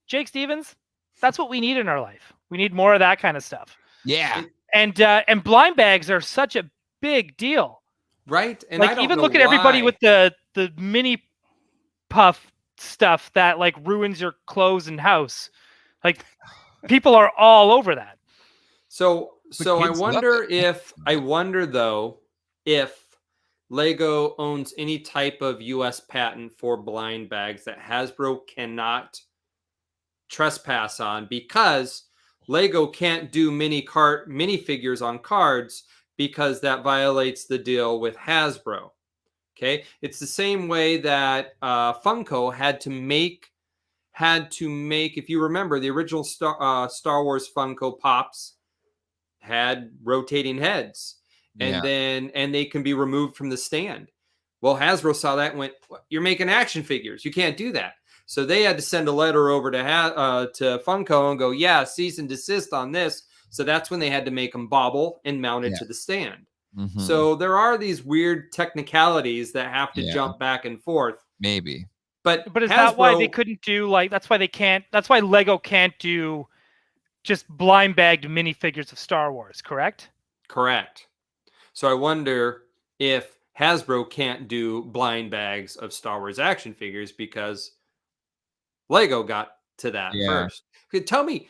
Jake Stevens. That's what we need in our life. We need more of that kind of stuff. Yeah. And blind bags are such a big deal, right? And like I don't even know look at everybody with the mini puff stuff that like ruins your clothes and house. Like people are all over that. So I wonder though if Lego owns any type of U.S. patent for blind bags that Hasbro cannot trespass on, because Lego can't do minifigures on cards because that violates the deal with Hasbro. Okay, it's the same way that Funko had to make. If you remember the original Star Wars Funko Pops, had rotating heads, and Yeah. and they can be removed from the stand. Well, Hasbro saw that and went, "You're making action figures. You can't do that." So they had to send a letter over to Funko and go, "Yeah, cease and desist on this." So that's when they had to make them bobble and mounted Yeah. to the stand. Mhm. So there are these weird technicalities that have to Yeah. jump back and forth. Maybe. But is that why they Hasbro- couldn't do that's why Lego can't do just blind bagged minifigures of Star Wars, correct? Correct. So I wonder if Hasbro can't do blind bags of Star Wars action figures because Lego got to that Yeah. first. Tell me,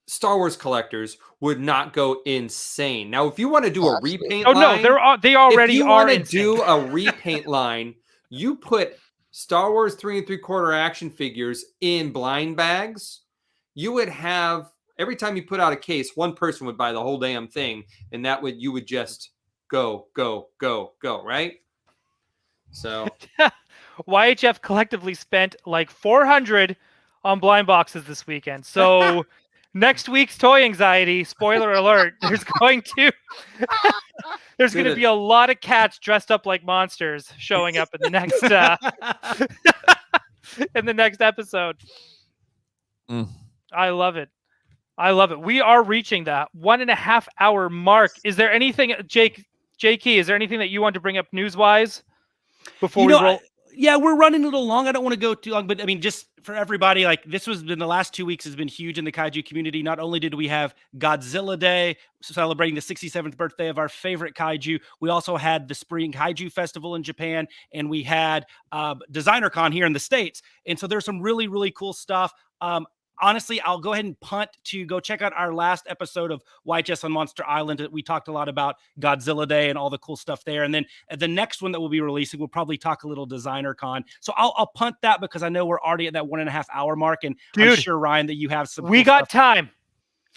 Star Wars collectors would not go insane. Now, if you want to do a repaint Oh line, no, they already if you are want to insane. do a repaint line, you put Star Wars 3 3/4 action figures in blind bags, you would have, every time you put out a case, one person would buy the whole damn thing, and you would just go, right? So YHF collectively spent like 400 on blind boxes this weekend. So next week's toy anxiety, spoiler alert, there's going to be a lot of cats dressed up like monsters showing up in the next in the next episode. I love it. We are reaching that 1.5 hour mark. Is there anything, Jake Key, is there anything that you want to bring up news-wise before we roll? Yeah, we're running a little long. I don't want to go too long, but I mean, just for everybody, like this was in the last 2 weeks has been huge in the kaiju community. Not only did we have Godzilla Day celebrating the 67th birthday of our favorite kaiju, we also had the Spring Kaiju Festival in Japan, and we had Designer Con here in the States. And so there's some really, really cool stuff. Honestly, I'll go ahead and punt to go check out our last episode of YHS on Monster Island. We talked a lot about Godzilla Day and all the cool stuff there. And then the next one that we'll be releasing, we'll probably talk a little Designer Con. So I'll punt that because I know we're already at that 1.5 hour mark. And I'm sure, Ryan, that you have some. We got time.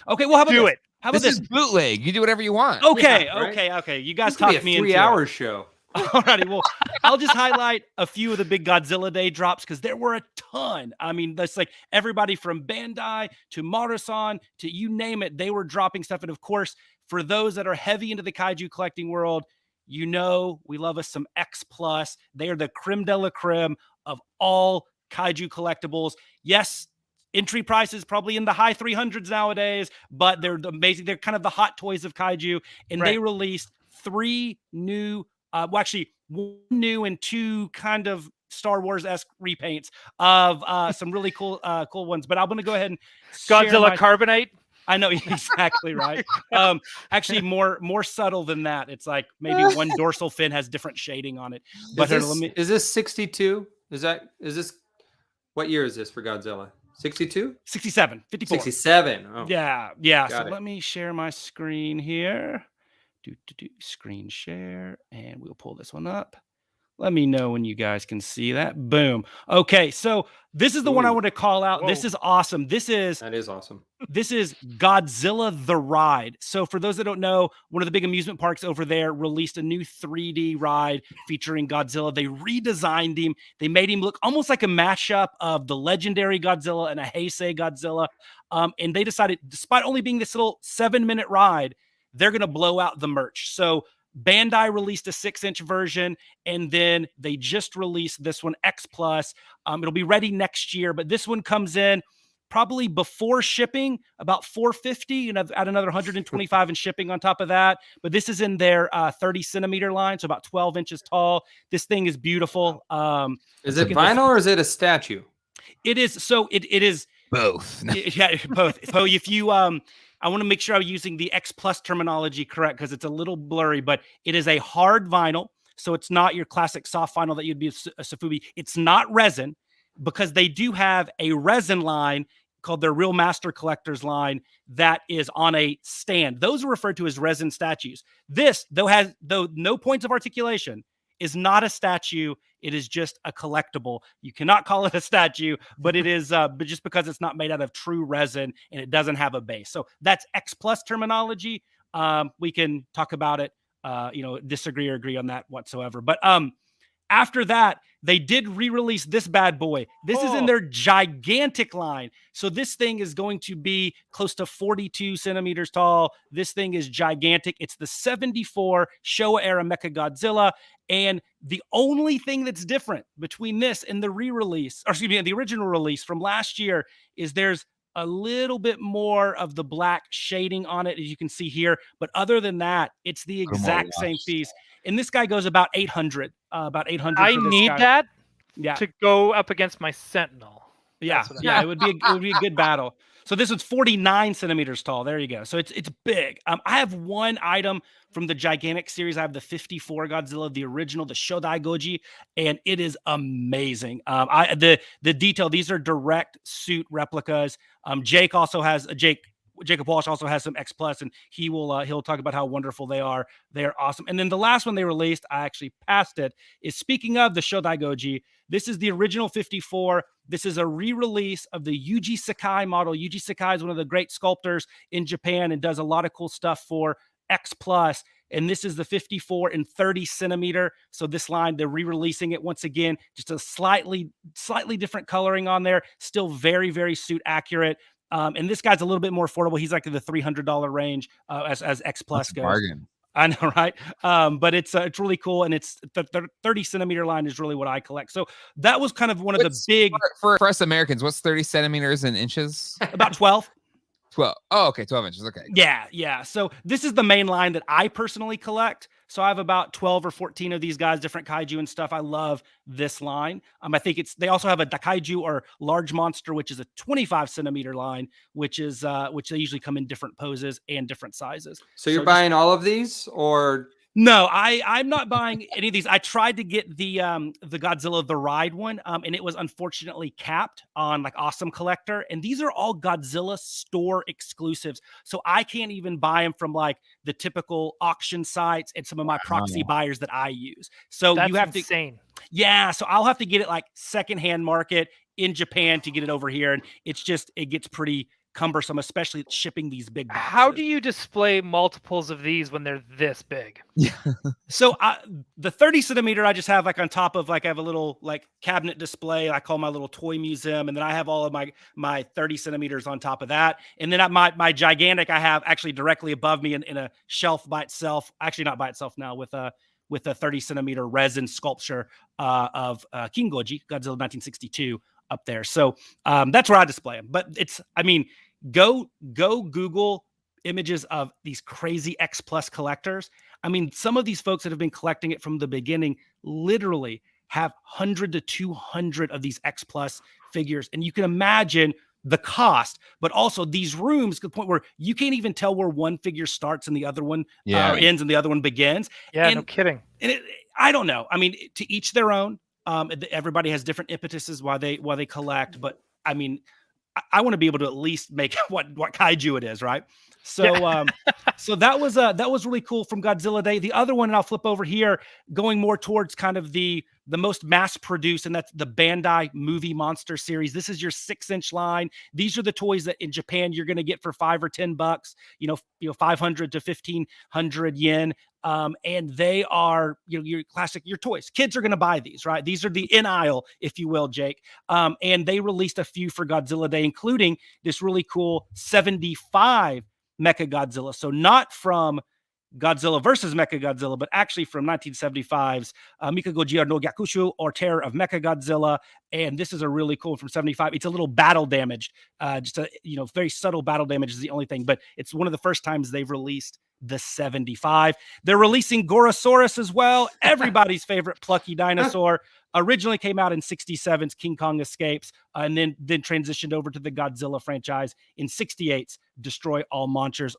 Okay, well, how about do this? it? How about this is bootleg. You do whatever you want. Okay, Yeah, right? okay. You guys This could be talked me a into 3-hour show. Alrighty, well, I'll just highlight a few of the big Godzilla Day drops because there were a ton. I mean, that's like everybody from Bandai to Marusan to you name it, they were dropping stuff. And of course, for those that are heavy into the kaiju collecting world, you know we love us some X Plus. They are the creme de la creme of all kaiju collectibles. Yes, entry prices probably in the high 300s nowadays, but they're amazing. They're kind of the hot toys of kaiju, and they released 3 new. Well, actually, 1 new and 2 kind of Star Wars-esque repaints of some really cool ones. But I'm going to go ahead and Godzilla Carbonite. I know, exactly right. Actually, more subtle than that. It's like maybe one dorsal fin has different shading on it. But is this 62? Is this what year is this for Godzilla? 62? 67, 54. 67. Oh. Yeah. So let me share my screen here. Screen share, and we'll pull this one up. Let me know when you guys can see that. Boom. Okay, so this is the one I want to call out. Whoa. This is awesome. That is awesome. This is Godzilla the Ride. So for those that don't know, one of the big amusement parks over there released a new 3D ride featuring Godzilla. They redesigned him. They made him look almost like a mashup of the legendary Godzilla and a Heisei Godzilla. And they decided, despite only being this little 7-minute ride, they're going to blow out the merch. So Bandai released a 6-inch version, and then they just released this one, X Plus. It'll be ready next year, but this one comes in probably before shipping, about $450, and add another $125 in shipping on top of that. But this is in their 30-centimeter line, so about 12 inches tall. This thing is beautiful. Is it vinyl or is it a statue? It is. So it is both. Yeah, both. So if you I want to make sure I'm using the X Plus terminology correct because it's a little blurry, but it is a hard vinyl. So it's not your classic soft vinyl that you'd be a sofubi. It's not resin because they do have a resin line called their Real Master Collectors line that is on a stand. Those are referred to as resin statues. This, though no points of articulation, is not a statue. It is just a collectible. You cannot call it a statue, but it is, but just because it's not made out of true resin and it doesn't have a base. So that's X Plus terminology. We can talk about it, disagree or agree on that whatsoever. But after that, they did re-release this bad boy. This is in their gigantic line. So this thing is going to be close to 42 centimeters tall. This thing is gigantic. It's the 74 Showa era Mechagodzilla. And the only thing that's different between this and the re-release, or excuse me, the original release from last year, is there's a little bit more of the black shading on it, as you can see here. But other than that, it's the exact same piece. And this guy goes about 800. About 800. I need that to go up against my Sentinel. Yeah, it would be a good battle. So this one's 49 centimeters tall. There you go. So it's big. I have one item from the gigantic series. I have the 54 Godzilla, the original, the Shodai Goji, and it is amazing. The detail. These are direct suit replicas. Jacob Walsh also has some X Plus, and he'll talk about how wonderful they are. They are awesome. And then the last one they released, I actually passed it, is speaking of the Shodai Goji. This is the original 54. This is a re-release of the Yuji Sakai model. Yuji Sakai is one of the great sculptors in Japan and does a lot of cool stuff for X Plus. And this is the 54 and 30 centimeter. So this line, they're re-releasing it once again, just a slightly different coloring on there. Still very, very suit accurate. And this guy's a little bit more affordable. He's like in the $300 range as X Plus goes. Bargain. I know, right? But it's really cool, and it's the 30 centimeter line is really what I collect. So that was kind of one of the big for us Americans. What's 30 centimeters in inches? About 12. 12. Oh, okay, 12 inches. Okay. Yeah. So this is the main line that I personally collect. So I have about 12 or 14 of these guys, different kaiju and stuff. I love this line. I think they also have a Kaiju or large monster, which is a 25 centimeter line, which they usually come in different poses and different sizes. So you're buying all of these, or? No, I'm not buying any of these. I tried to get the Godzilla the Ride one, and it was unfortunately capped on like Awesome Collector. And these are all Godzilla store exclusives, so I can't even buy them from like the typical auction sites and some of my proxy buyers that I use. So that's you have insane. Yeah, so I'll have to get it like secondhand market in Japan to get it over here, and it gets pretty cumbersome, especially shipping these big boxes. How do you display multiples of these when they're this big? So the 30 centimeter I just have like on top of like I have a little like cabinet display I call my little toy museum, and then I have all of my 30 centimeters on top of that, and then my gigantic I have actually directly above me in a shelf by itself, actually not by itself now, with a 30 centimeter resin sculpture of King Goji, Godzilla 1962 up there. So that's where I display them. But go Google images of these crazy X Plus collectors. Some of these folks that have been collecting it from the beginning literally have 100 to 200 of these X Plus figures. And you can imagine the cost, but also these rooms to the point where you can't even tell where one figure starts and the other one ends and the other one begins. Yeah, no kidding. And I don't know. To each their own. Everybody has different impetuses why they collect, but I want to be able to at least make what kaiju it is, right? So so that was really cool from Godzilla Day. The other one, and I'll flip over here, going more towards kind of the most mass produced, and that's the Bandai movie monster series. This is your 6-inch line. These are the toys that in Japan you're going to get for $5 or $10, 500 to 1,500 yen. And they are, your classic, your toys. Kids are going to buy these, right? These are the in aisle, if you will, Jake. And they released a few for Godzilla Day, including this really cool 75 Mechagodzilla. So not from Godzilla versus Mechagodzilla, but actually from 1975's Mikagoji no Gyakushu, or Terror of Mechagodzilla. And this is a really cool one from 75. It's a little battle damaged, just a very subtle battle damage is the only thing, but it's one of the first times they've released the 75. They're releasing Gorosaurus as well. Everybody's favorite plucky dinosaur. Originally came out in 67's King Kong Escapes, and then transitioned over to the Godzilla franchise in 68's Destroy All Monsters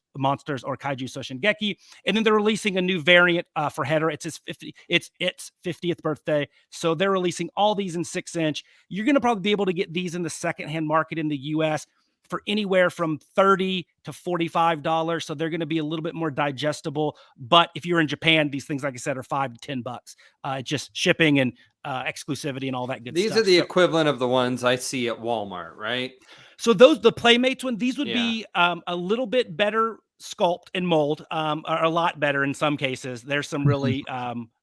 or Kaiju Soshingeki. And then they're releasing a new variant for Hedorah. It's its 50th birthday. So they're releasing all these in 6-inch. You're going to probably be able to get these in the secondhand market in the US for anywhere from $30 to $45. So they're going to be a little bit more digestible. But if you're in Japan, these things, like I said, are $5 to $10. Just shipping and exclusivity and all that good stuff. These are the equivalent of the ones I see at Walmart, right? So the Playmates one, these would be a little bit better sculpt and mold are a lot better in some cases. There's some really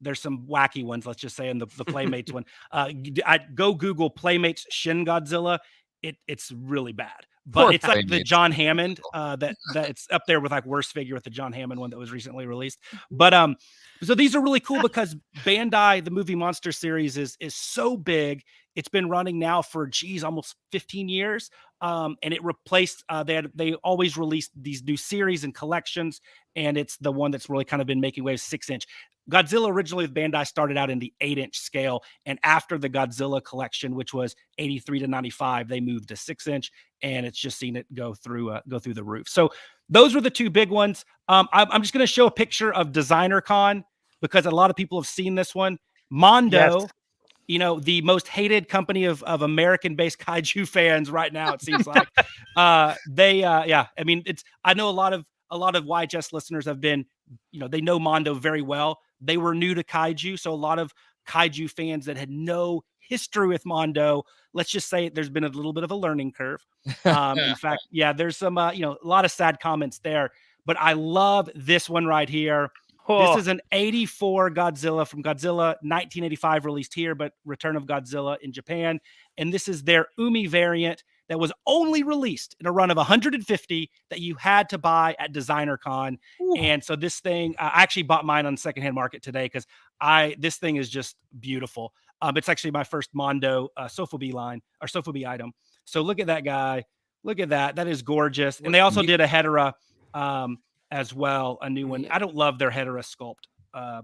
there's some wacky ones, let's just say, in the Playmates one. I go Google Playmates Shin Godzilla. It's really bad, but Poor it's like the Playmates. John Hammond that it's up there with like worst figure with the John Hammond one that was recently released. But so these are really cool because Bandai, the movie monster series, is so big. It's been running now for almost 15 years. And it replaced they always released these new series and collections, and it's the one that's really kind of been making waves. 6-inch Godzilla originally with Bandai started out in the 8-inch scale, and after the Godzilla collection, which was 83 to 95, they moved to 6-inch, and it's just seen it go through the roof. So those were the two big ones. I'm just going to show a picture of Designer Con because a lot of people have seen this one. Mondo. Yes. You know, the most hated company of American-based kaiju fans right now, it seems like. I mean, I know a lot of YHS listeners have been, they know Mondo very well. They were new to kaiju, so a lot of kaiju fans that had no history with Mondo, let's just say there's been a little bit of a learning curve. In fact, there's some a lot of sad comments there, but I love this one right here. This is an 84 Godzilla from Godzilla 1985 released here, but Return of Godzilla in Japan. And this is their Umi variant that was only released in a run of 150 that you had to buy at Designer Con. Ooh. And so this thing, I actually bought mine on secondhand market today because this thing is just beautiful. It's actually my first Mondo sofubi line or sofubi item. So look at that guy. Look at that. That is gorgeous. And they also did a Hedera as well, a new one. I don't love their Hedera sculpt,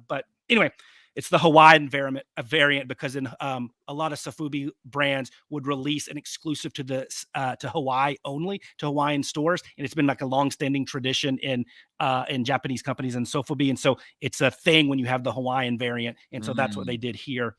but anyway, it's the Hawaiian variant because in a lot of sofubi brands would release an exclusive to Hawaii only, to Hawaiian stores, and it's been like a long-standing tradition in Japanese companies and sofubi, and so it's a thing when you have the Hawaiian variant, and so that's what they did here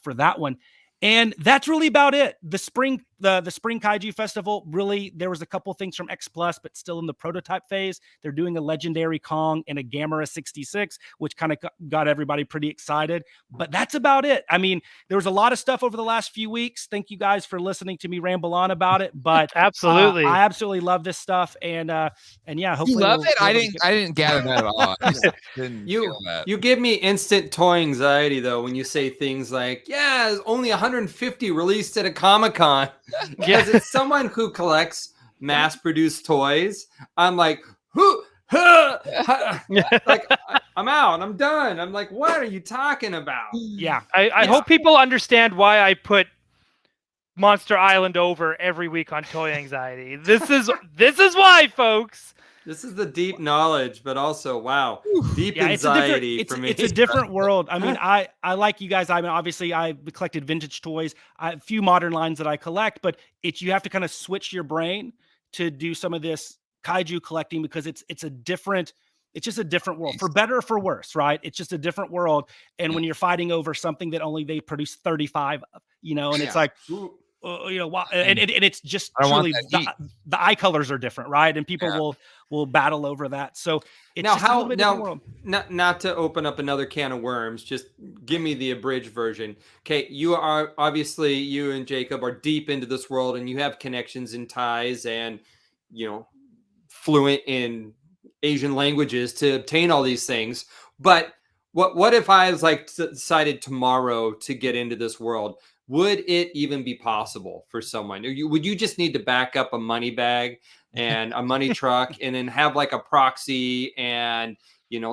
for that one. And that's really about it. The spring Kaiju Festival, really, there was a couple things from X Plus, but still in the prototype phase. They're doing a legendary Kong and a Gamera 66, which kind of got everybody pretty excited. But that's about it. I mean, there was a lot of stuff over the last few weeks. Thank you guys for listening to me ramble on about it. But absolutely, I absolutely love this stuff. And yeah, hopefully you love it. I didn't gather that at all. You give me instant toy anxiety though when you say things like, "Yeah, there's only 150 released at a Comic-Con." Because it's someone who collects mass-produced toys. I'm like, like I'm out. I'm done. I'm like, what are you talking about? Yeah. I hope people understand why I put Monster Island over every week on Toy Anxiety. This is why, folks. This is the deep knowledge, but also, wow, deep anxiety for me. It's a different world. I mean, I like you guys. I mean, obviously, I collected vintage toys. I have a few modern lines that I collect, but you have to kind of switch your brain to do some of this kaiju collecting because it's just a different world, for better or for worse, right? It's just a different world. And when you're fighting over something that only they produce 35 of, and it's like, and it's just truly the eye colors are different, right? And people will battle over that. So it's just a little bit different world. Not to open up another can of worms, just give me the abridged version. Okay, you and Jacob are deep into this world, and you have connections and ties, and fluent in Asian languages to obtain all these things. But what if I was like decided tomorrow to get into this world? Would it even be possible for someone? Would you just need to back up a money bag and a money truck and then have like a proxy and,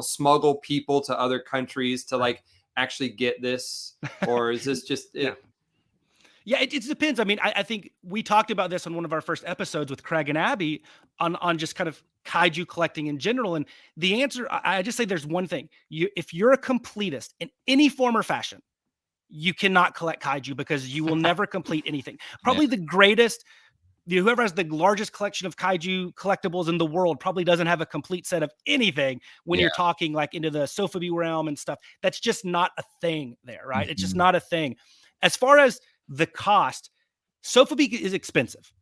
smuggle people to other countries to like actually get this? Or is this just it? Yeah, it depends. I mean, I think we talked about this on one of our first episodes with Craig and Abby on just kind of kaiju collecting in general. And the answer, I just say there's one thing. If you're a completist in any form or fashion, you cannot collect kaiju because you will never complete anything. Probably the greatest, whoever has the largest collection of kaiju collectibles in the world probably doesn't have a complete set of anything when you're talking like into the sofubi realm and stuff. That's just not a thing there, right? It's just not a thing. As far as the cost, sofubi is expensive.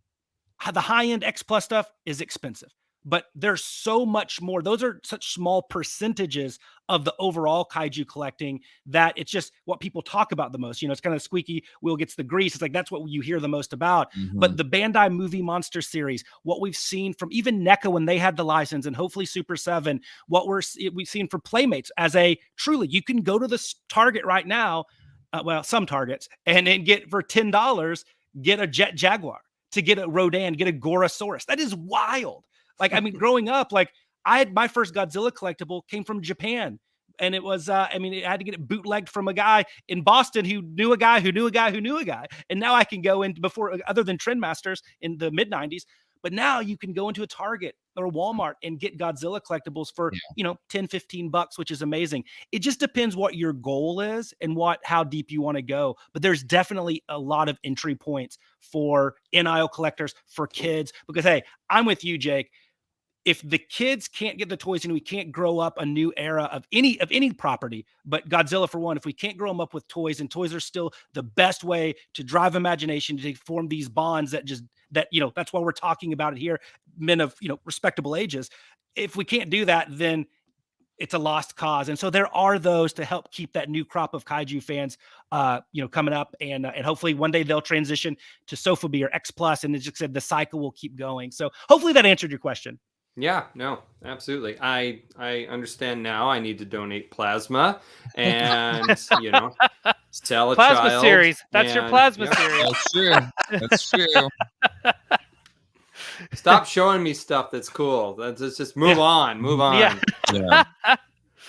The high-end X Plus stuff is expensive. but there's so much more. Those are such small percentages of the overall kaiju collecting that it's just what people talk about the most. It's kind of squeaky wheel gets the grease. It's like that's what you hear the most about. But the Bandai movie monster series, what we've seen from even NECA when they had the license, and hopefully Super 7, what we've seen for Playmates as a truly, you can go to the Target right now, well, some Targets, and then get for $10, get a Jet Jaguar, to get a Rodan, get a Gorosaurus. That is wild. Like, I mean, growing up, like I had my first Godzilla collectible came from Japan. And it was, I had to get it bootlegged from a guy in Boston who knew a guy who knew a guy who knew a guy. And now I can go in before, other than Trendmasters in the mid 90s, but now you can go into a Target or a Walmart and get Godzilla collectibles for, $10-15, which is amazing. It just depends what your goal is and how deep you want to go. But there's definitely a lot of entry points for NIL collectors, for kids, because, hey, I'm with you, Jake. If the kids can't get the toys and we can't grow up a new era of any property, but Godzilla for one, if we can't grow them up with toys, and toys are still the best way to drive imagination, to form these bonds that's why we're talking about it here, men of, respectable ages. If we can't do that, then it's a lost cause. And so there are those to help keep that new crop of kaiju fans, coming up, and hopefully one day they'll transition to sofubi or X Plus. And as you said, the cycle will keep going. So hopefully that answered your question. Yeah, no, absolutely. I understand now. I need to donate plasma and, sell a plasma child. series. That's your plasma series. That's true. That's true. Stop showing me stuff that's cool. Let's just move on. Move on. Yeah.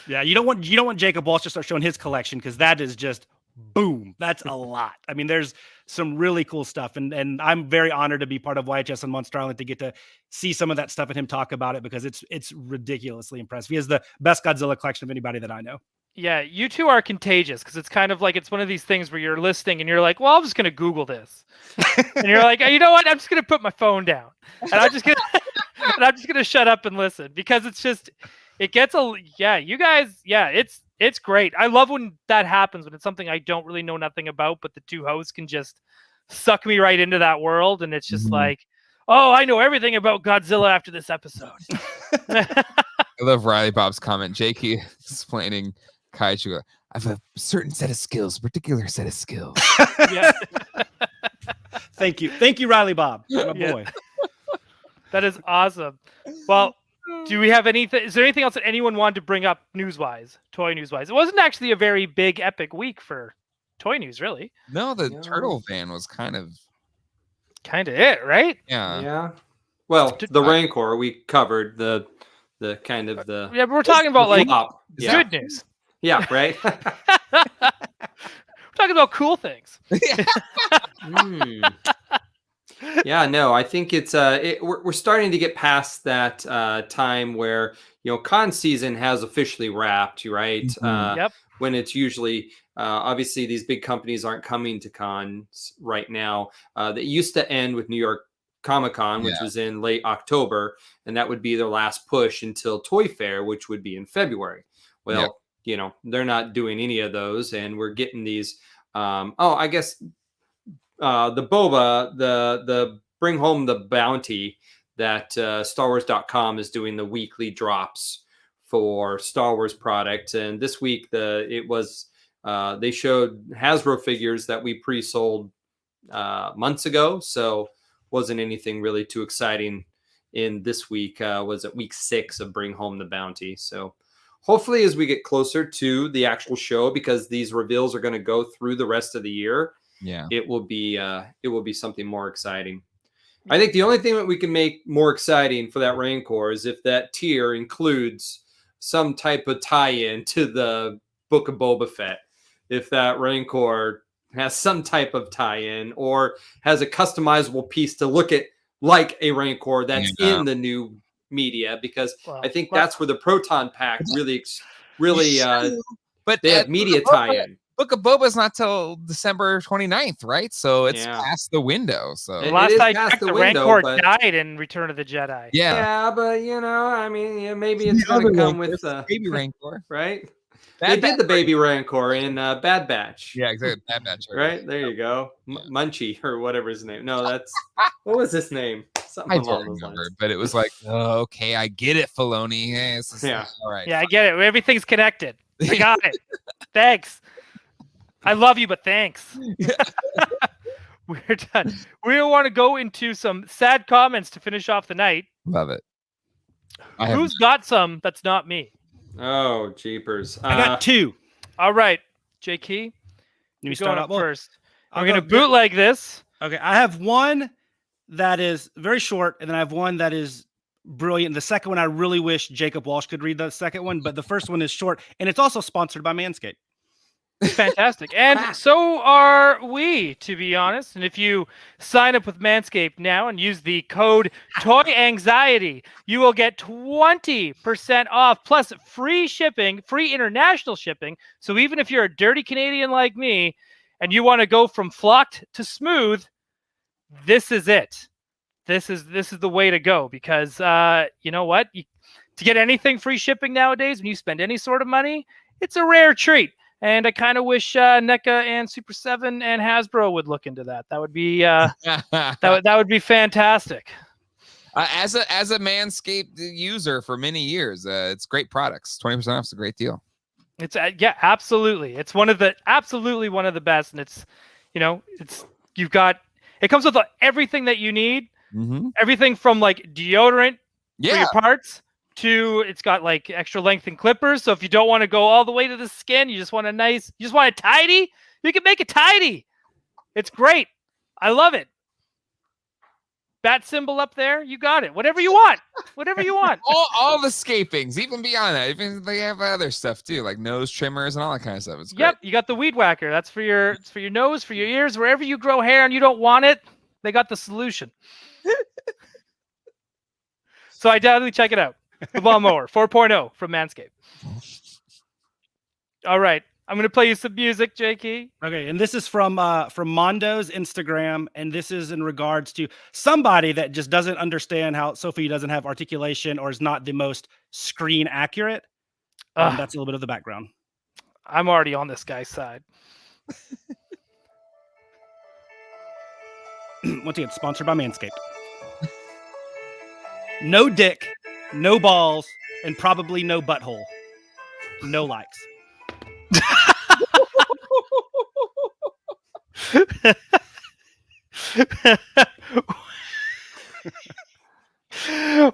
Yeah, you don't want Jacob Walsh to start showing his collection, because that is just boom. That's a lot. I mean, there's some really cool stuff, and I'm very honored to be part of YHS on Monster Island, to get to see some of that stuff and him talk about it, because it's ridiculously impressive. He has the best Godzilla collection of anybody that I know. Yeah, you two are contagious, because it's kind of like, it's one of these things where you're listening and you're like, well, I'm just going to Google this. And you're like, you know what? I'm just going to put my phone down, and I'm just going to shut up and listen, because it's just, it gets you guys, it's great. I love when that happens, when it's something I don't really know nothing about, but the two hosts can just suck me right into that world. And it's just like, oh, I know everything about Godzilla after this episode. I love Riley Bob's comment. Jakey explaining kaiju. I have a certain set of skills, a particular set of skills. Yeah. Thank you, Riley Bob. My boy. That is awesome. Well, do we have anything? Is there anything else that anyone wanted to bring up news-wise, toy news-wise? It wasn't actually a very big, epic week for toy news, really. No, the turtle van was kind of it, right? Yeah. Yeah. Well, the Rancor, we covered the kind of the. Yeah, but we're talking about like good news. Yeah, right. We're talking about cool things. Yeah, no, I think it's we're starting to get past that time where con season has officially wrapped, right? Yep. When it's usually obviously these big companies aren't coming to cons right now. That used to end with New York Comic-Con, which was in late October, and that would be their last push until Toy Fair, which would be in February. Well, they're not doing any of those, and we're getting these. I guess. The boba, the bring home the bounty that StarWars.com is doing the weekly drops for Star Wars product. And this week they showed Hasbro figures that we pre-sold months ago. So wasn't anything really too exciting in this week. Was it week 6 of Bring Home the Bounty? So hopefully as we get closer to the actual show, because these reveals are going to go through the rest of the year, it will be something more exciting. I think the only thing that we can make more exciting for that Rancor is if that tier includes some type of tie-in to the Book of Boba Fett. If that Rancor has some type of tie-in or has a customizable piece to look at like a Rancor that's in the new media, because I think that's where the Proton Pack really but they have media tie-in. Book of Boba's not till December 29th, right? So it's past the window. So last I checked, the Rancor died in Return of the Jedi. Yeah, but maybe it's going to come with baby Rancor, right? They did the baby Rancor in Bad Batch. Yeah, exactly. Bad Batch. Right there, you go. Munchie or whatever his name. No, that's what was his name? Something I along don't those remember, lines. but it was like, oh, okay, I get it, Filoni. Hey, this is Yeah. all right. Yeah, I get it. Everything's connected. I got it. Thanks. I love you, but thanks. We're done. We want to go into some sad comments to finish off the night. Love it. Who's got some that's not me? Oh, jeepers. I got 2. All right, JK, You you're start going out up well, first. I'll We're going go- to bootleg this. Okay, I have one that is very short, and then I have one that is brilliant. The second one, I really wish Jacob Walsh could read the second one, but the first one is short, and it's also sponsored by Manscaped. Fantastic. And so are we, to be honest. And if you sign up with Manscaped now and use the code TOYANXIETY, you will get 20% off plus free shipping, free international shipping. So even if you're a dirty Canadian like me and you want to go from flocked to smooth, this is it. This is the way to go, because you know what? To get anything free shipping nowadays, when you spend any sort of money, it's a rare treat. And I kind of wish NECA and Super 7 and Hasbro would look into that. That would be that would be fantastic. As a Manscaped user for many years, it's great products. 20% off is a great deal. It's yeah, absolutely. It's absolutely one of the best, and it's it comes with everything that you need. Mm-hmm. Everything from like deodorant for Yeah. your parts to it's got like extra length and clippers. So if you don't want to go all the way to the skin, you just want it tidy, you can make it tidy. It's great. I love it. Bat symbol up there, you got it. Whatever you want. Whatever you want. all the scapings, even beyond that. Even they have other stuff too, like nose trimmers and all that kind of stuff. It's great. Yep, you got the weed whacker. That's for your nose, for your ears, wherever you grow hair and you don't want it, they got the solution. So I definitely check it out. The Lawnmower 4.0 from Manscaped. All right. I'm going to play you some music, JK. Okay, and this is from Mondo's Instagram, and this is in regards to somebody that just doesn't understand how Sophie doesn't have articulation or is not the most screen accurate. That's a little bit of the background. I'm already on this guy's side. Once again, sponsored by Manscaped. No dick, no balls, and probably no butthole. No likes.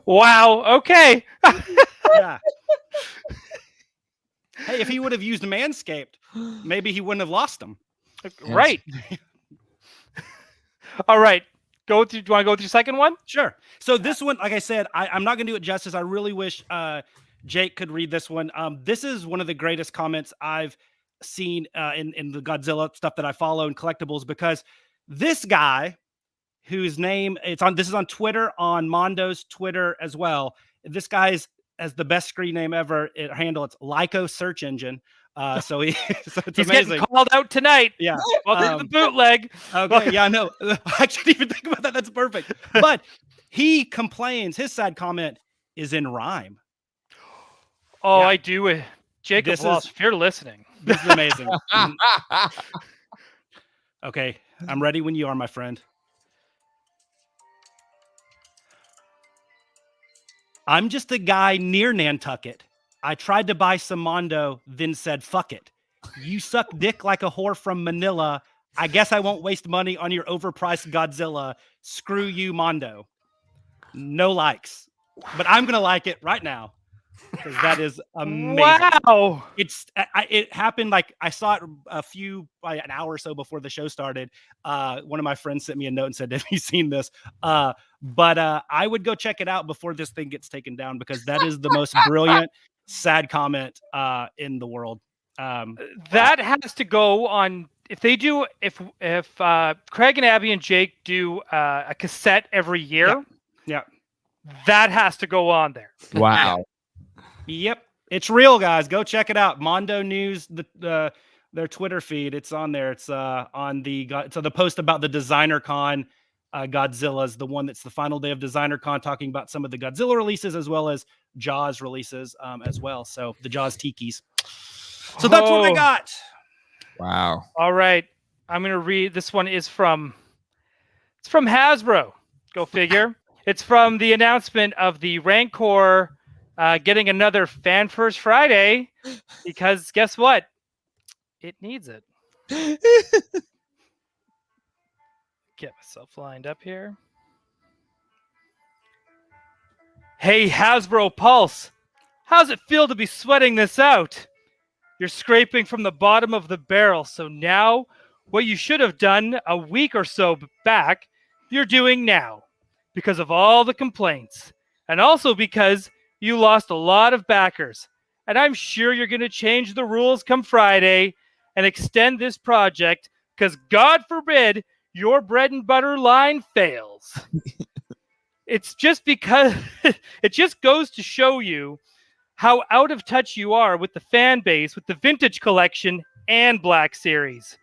Wow. Okay. Yeah. Hey, if he would have used Manscaped, maybe he wouldn't have lost them. Right. All right. Do you want to go through the second one? Sure. So this one, like I said, I'm not going to do it justice. I really wish Jake could read this one. This is one of the greatest comments I've seen in the Godzilla stuff that I follow in collectibles, because this guy, whose name this is on Twitter, on Mondo's Twitter as well. This guy's has the best screen name ever. It's Lyco Search Engine. So it's He's amazing. getting called out tonight. Yeah. Welcome to the bootleg. Okay. Yeah, no, I didn't even think about that. That's perfect. But he complains. His sad comment is in rhyme. Oh, Yeah. I do. Jacob Walsh, if you're listening. This is amazing. Okay. I'm ready when you are, my friend. I'm just a guy near Nantucket. I tried to buy some Mondo, then said, fuck it. You suck dick like a whore from Manila. I guess I won't waste money on your overpriced Godzilla. Screw you, Mondo. No likes. But I'm going to like it right now, because that is amazing. Wow. It happened, like I saw it an hour or so before the show started. One of my friends sent me a note and said, have you seen this? But I would go check it out before this thing gets taken down, because that is the most brilliant, sad comment in the world. That has to go on. If Craig and Abby and Jake do a cassette every year, yeah, that has to go on there. Wow. Yep, it's real, guys. Go check it out. Mondo News, their Twitter feed. It's on there. It's on the post about the Designer Con Godzilla's, the one that's the final day of Designer Con, talking about some of the Godzilla releases as well as Jaws releases as well. So the Jaws Tikis. So that's what I got. Wow. All right. I'm going to read. This one is from Hasbro. Go figure. It's from the announcement of the Rancor getting another Fan First Friday, because guess what? It needs it. Get myself lined up here. Hey, Hasbro Pulse. How's it feel to be sweating this out? You're scraping from the bottom of the barrel, so now what you should have done a week or so back, you're doing now, because of all the complaints, and also because you lost a lot of backers. And I'm sure you're going to change the rules come Friday and extend this project, because God forbid your bread and butter line fails. It's just because it just goes to show you how out of touch you are with the fan base, with the vintage collection and Black Series.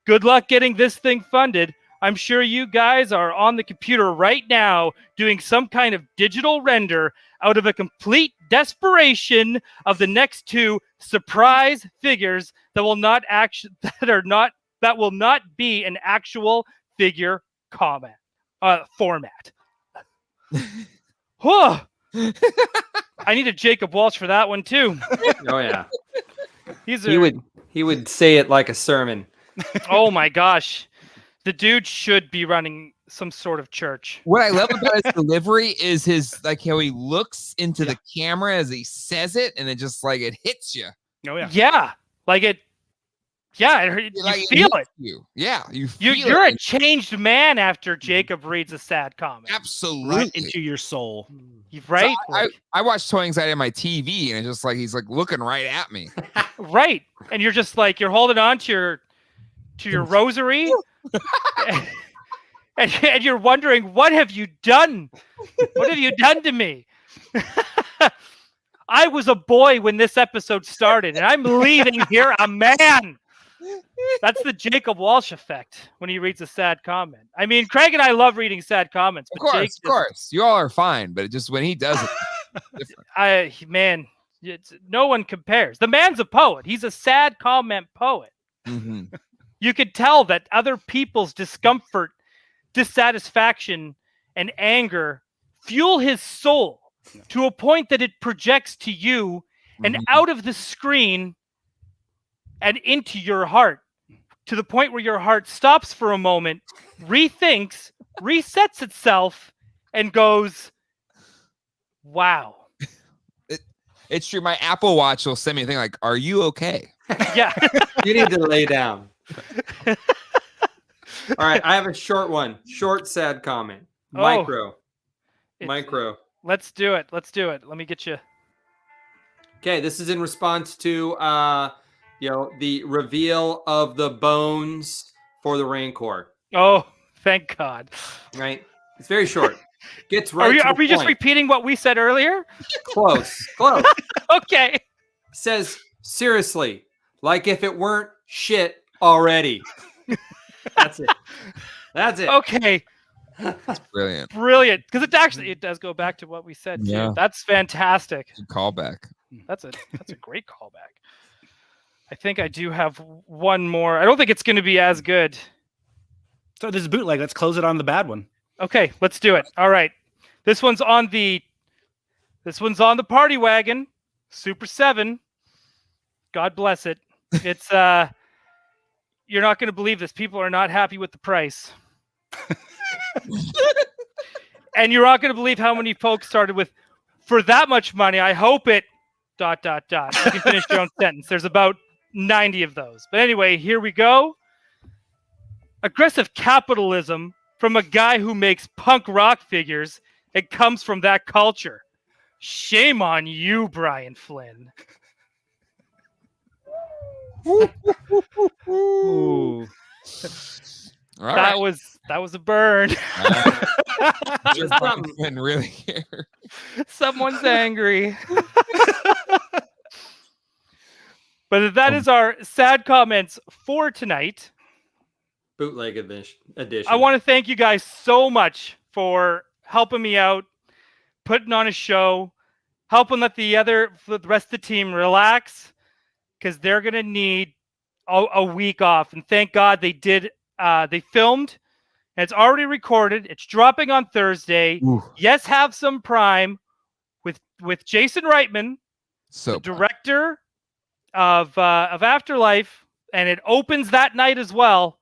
Good luck getting this thing funded. I'm sure you guys are on the computer right now doing some kind of digital render out of a complete desperation of the next two surprise figures that will not be an actual figure format. Whew. I need a Jacob Walsh for that one too. Oh yeah. He would say it like a sermon. Oh my gosh. The dude should be running some sort of church. What I love about his delivery is his how he looks into the camera as he says it, and it just it hits you. Oh yeah. Yeah. You feel it. You're a changed man after Jacob reads a sad comment. Absolutely. Right into your soul. Right? So I watched Toy Anxiety on my TV, and it's just he's looking right at me. Right. And you're just you're holding on to your rosary. and you're wondering, what have you done? What have you done to me? I was a boy when this episode started, and I'm leaving here a man. That's the Jacob Walsh effect when he reads a sad comment. I mean, Craig and I love reading sad comments. But of course. You all are fine, but just when he does it, it's different. No one compares. The man's a poet. He's a sad comment poet. Mm-hmm. You could tell that other people's discomfort, dissatisfaction, and anger fuel his soul to a point that it projects to you and out of the screen and into your heart, to the point where your heart stops for a moment, rethinks, resets itself, and goes, wow. It's true. My Apple Watch will send me a thing are you okay? Yeah. You need to lay down. All right, I have a short one. Short, sad comment. Micro. Let's do it. Let me get you. Okay, this is in response to the reveal of the bones for the Rancor. Oh, thank God. Right? It's very short. Gets right. Are we just repeating what we said earlier? Close. Okay. Says, seriously, like if it weren't shit already. That's it. Okay. That's brilliant. Because it does go back to what we said too. Yeah. That's fantastic. Good callback. That's a great callback. I think I do have one more. I don't think it's going to be as good. So this is bootleg. Let's close it on the bad one. Okay, let's do it. All right. This one's on the party wagon, Super 7. God bless it. It's you're not going to believe this. People are not happy with the price. And you're not going to believe how many folks started with, for that much money, I hope it ... You can finish your own sentence. There's about 90 of those. But anyway, here we go. Aggressive capitalism from a guy who makes punk rock figures. It comes from that culture. Shame on you, Brian Flynn. Ooh. That was a burn. Didn't really care. Someone's angry. But that is our sad comments for tonight. Bootleg edition. I want to thank you guys so much for helping me out, putting on a show, helping let the rest of the team relax, because they're gonna need a week off. And thank God they did. They filmed And it's already recorded. It's dropping on Thursday. Ooh. Yes, have some Prime with Jason Reitman, So the director of Afterlife, and it opens that night as well.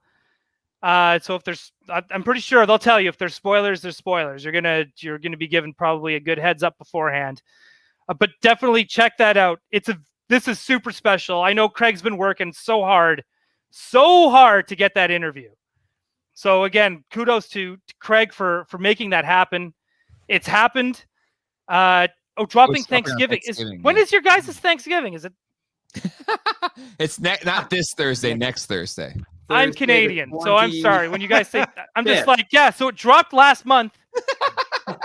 So if there's, I'm pretty sure they'll tell you if there's spoilers, there's spoilers. You're gonna be given probably a good heads up beforehand. But definitely check that out. This is super special. I know Craig's been working so hard to get that interview. So again, kudos to Craig for making that happen. It's happened. Dropping Thanksgiving. When is your guys' Thanksgiving? Is it? It's not this Thursday, next Thursday. I'm Canadian, so I'm sorry. When you guys say, I'm just like, yeah. So it dropped last month.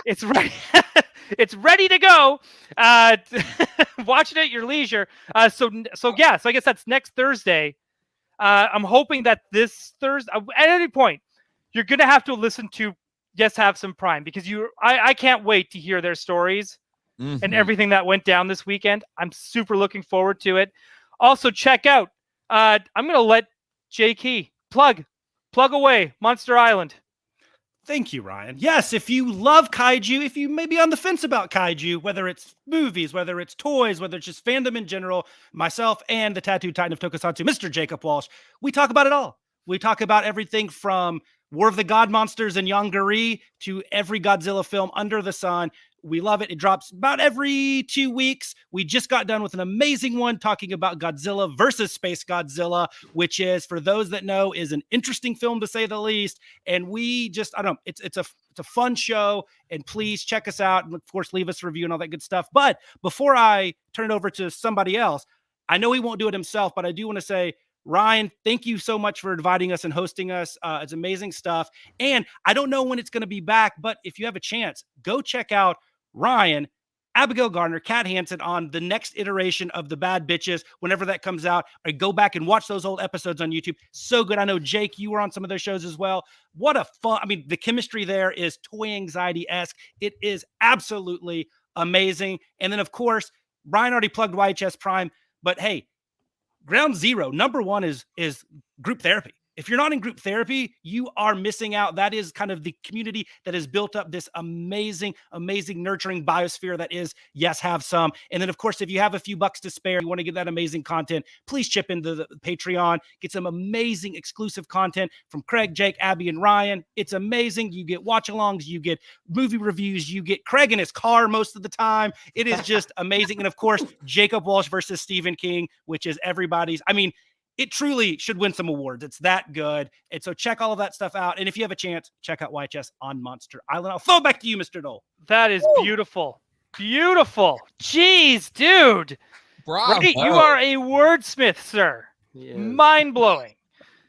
It's ready. It's ready to go. Watch it at your leisure. So I guess that's next Thursday. I'm hoping that this Thursday, at any point, you're gonna have to listen to Yes Have Some Prime, because I can't wait to hear their stories and everything that went down this weekend. I'm super looking forward to it. Also, check out. I'm gonna let J.K. plug away Monster Island. Thank you, Ryan. Yes, if you love kaiju, if you may be on the fence about kaiju, whether it's movies, whether it's toys, whether it's just fandom in general, myself and the Tattooed Titan of Tokusatsu, Mr. Jacob Walsh, we talk about it all. We talk about everything from War of the God Monsters and Yongari to every Godzilla film under the sun. We love it. It drops about every 2 weeks. We just got done with an amazing one talking about Godzilla versus Space Godzilla, which is, for those that know, is an interesting film to say the least. And we just, I don't know, it's a fun show. And please check us out. And of course, leave us a review and all that good stuff. But before I turn it over to somebody else, I know he won't do it himself, but I do want to say, Ryan, thank you so much for inviting us and hosting us. It's amazing stuff. And I don't know when it's going to be back, but if you have a chance, go check out Ryan, Abigail Gardner, Kat Hansen on the next iteration of The Bad Bitches, whenever that comes out. Or go back and watch those old episodes on YouTube. So good. I know, Jake, you were on some of those shows as well. What a fun, the chemistry there is toy anxiety-esque. It is absolutely amazing. And then, of course, Ryan already plugged YHS Prime, but hey, ground zero, number one is group therapy. If you're not in group therapy, you are missing out. That is kind of the community that has built up this amazing, amazing nurturing biosphere that is Yes Have Some. And then, of course, if you have a few bucks to spare, you want to get that amazing content, please chip into the Patreon, get some amazing exclusive content from Craig, Jake, Abby, and Ryan. It's amazing. You get watch-alongs, you get movie reviews, you get Craig in his car most of the time. It is just amazing. And of course, Jacob Walsh versus Stephen King, which is everybody's, it truly should win some awards. It's that good. And so check all of that stuff out. And if you have a chance, check out YHS on Monster Island. I'll throw it back to you, Mr. Doell. That is beautiful. Beautiful. Jeez, dude. Bravo. Right, you are a wordsmith, sir. Yes. Mind-blowing.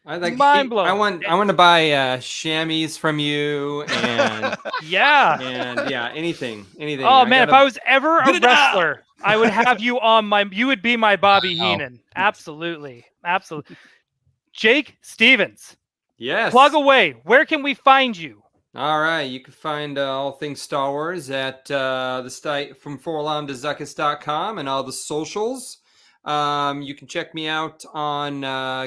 Mind-blowing. I want to buy chamois from you and anything. Oh man, if I was ever a wrestler, I would have you on you would be my Bobby Heenan. Absolutely. Jake Stevens. Yes. Plug away. Where can we find you? All right. You can find all things Star Wars at the site from forlamdazuckus.com and all the socials. You can check me out on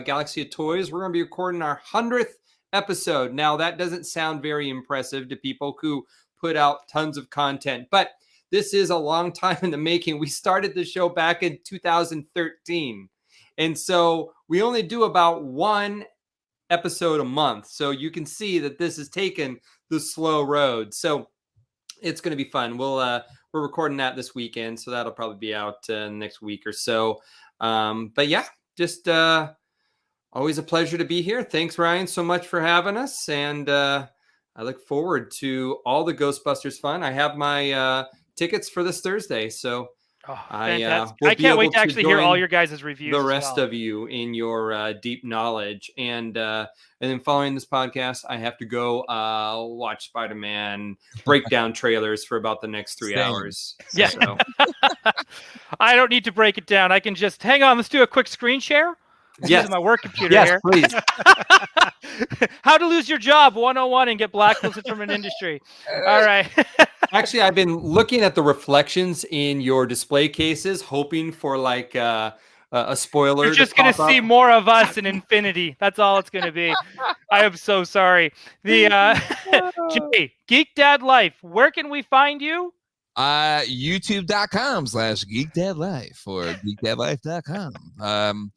Galaxy of Toys. We're going to be recording our 100th episode. Now, that doesn't sound very impressive to people who put out tons of content, but this is a long time in the making. We started the show back in 2013. And so we only do about one episode a month. So you can see that this has taken the slow road. So it's going to be fun. We're recording that this weekend, so that'll probably be out next week or so. But yeah, just always a pleasure to be here. Thanks, Ryan, so much for having us. And I look forward to all the Ghostbusters fun. I have my tickets for this Thursday, so I can't wait to actually hear all your guys' reviews. The rest of you in your deep knowledge, and then following this podcast, I have to go watch Spider-Man breakdown trailers for about the next 3 hours. Yeah, so. I don't need to break it down. I can just hang on. Let's do a quick screen share. Using my work computer here. Please. How to lose your job 101 and get blacklisted from an industry. All right. Actually, I've been looking at the reflections in your display cases, hoping for like a spoiler. You're just going to see more of us in Infinity. That's all it's going to be. I am so sorry. The Jay, Geek Dad Life, where can we find you? youtube.com/geekdadlife or geekdadlife.com.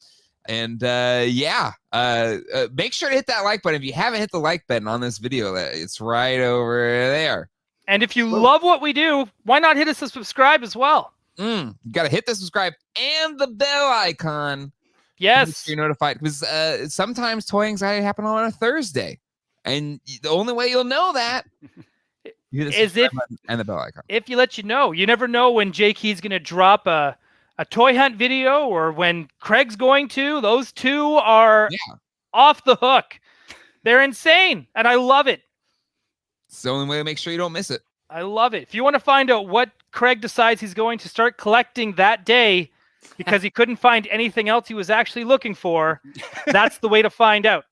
Make sure to hit that like button. If you haven't hit the like button on this video, it's right over there. And if you love what we do, why not hit us to subscribe as well? You got to hit the subscribe and the bell icon. Yes. You're notified because sometimes toy anxiety happen on a Thursday. And the only way you'll know that is if and the bell icon. If you let you know. You never know when Jake Key's going to drop a toy hunt video or when Craig's going to. Those two are off the hook. They're insane, and I love it. It's the only way to make sure you don't miss it. I love it. If you want to find out what Craig decides he's going to start collecting that day because he couldn't find anything else he was actually looking for, that's the way to find out.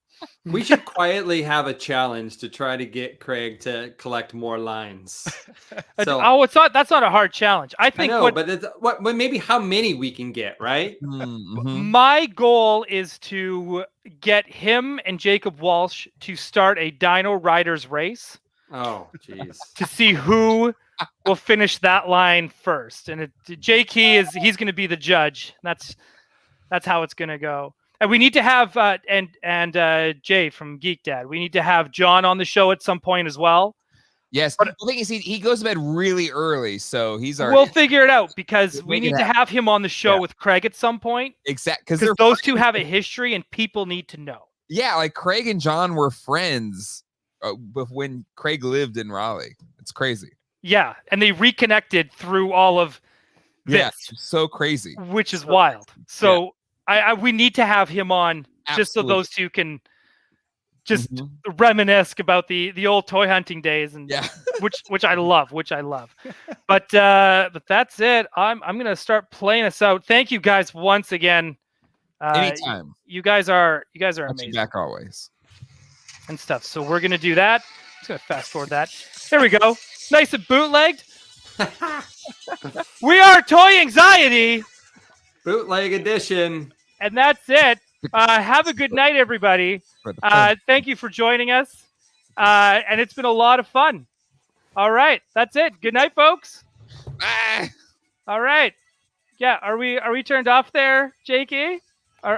We should quietly have a challenge to try to get Craig to collect more lines. So, that's not a hard challenge. I think but maybe how many we can get, right? My goal is to get him and Jacob Walsh to start a Dino Riders race. Oh, jeez. To see who will finish that line first. And Jake he's going to be the judge. That's how it's going to go. And we need to have Jay from Geek Dad. We need to have John on the show at some point as well. Yes, but the thing is, he goes to bed really early, so he's already. We'll figure it out because we need to have him on the show with Craig at some point. Exactly, because those two have a history, and people need to know. Yeah, like Craig and John were friends when Craig lived in Raleigh. It's crazy. Yeah, and they reconnected through all of this. Yeah, so crazy. Which is wild. So we need to have him on just so those two can just reminisce about the old toy hunting days and which I love. But that's it. I'm gonna start playing us out. Thank you guys once again. Anytime. You guys are amazing. Back always. And stuff. So we're gonna do that. I'm just gonna fast forward that. There we go. Nice and bootlegged. We are Toy Anxiety. Bootleg edition. And that's it. Have a good night, everybody. Thank you for joining us. And it's been a lot of fun. All right. That's it. Good night, folks. Bye. All right. Yeah. Are we turned off there, Jakey?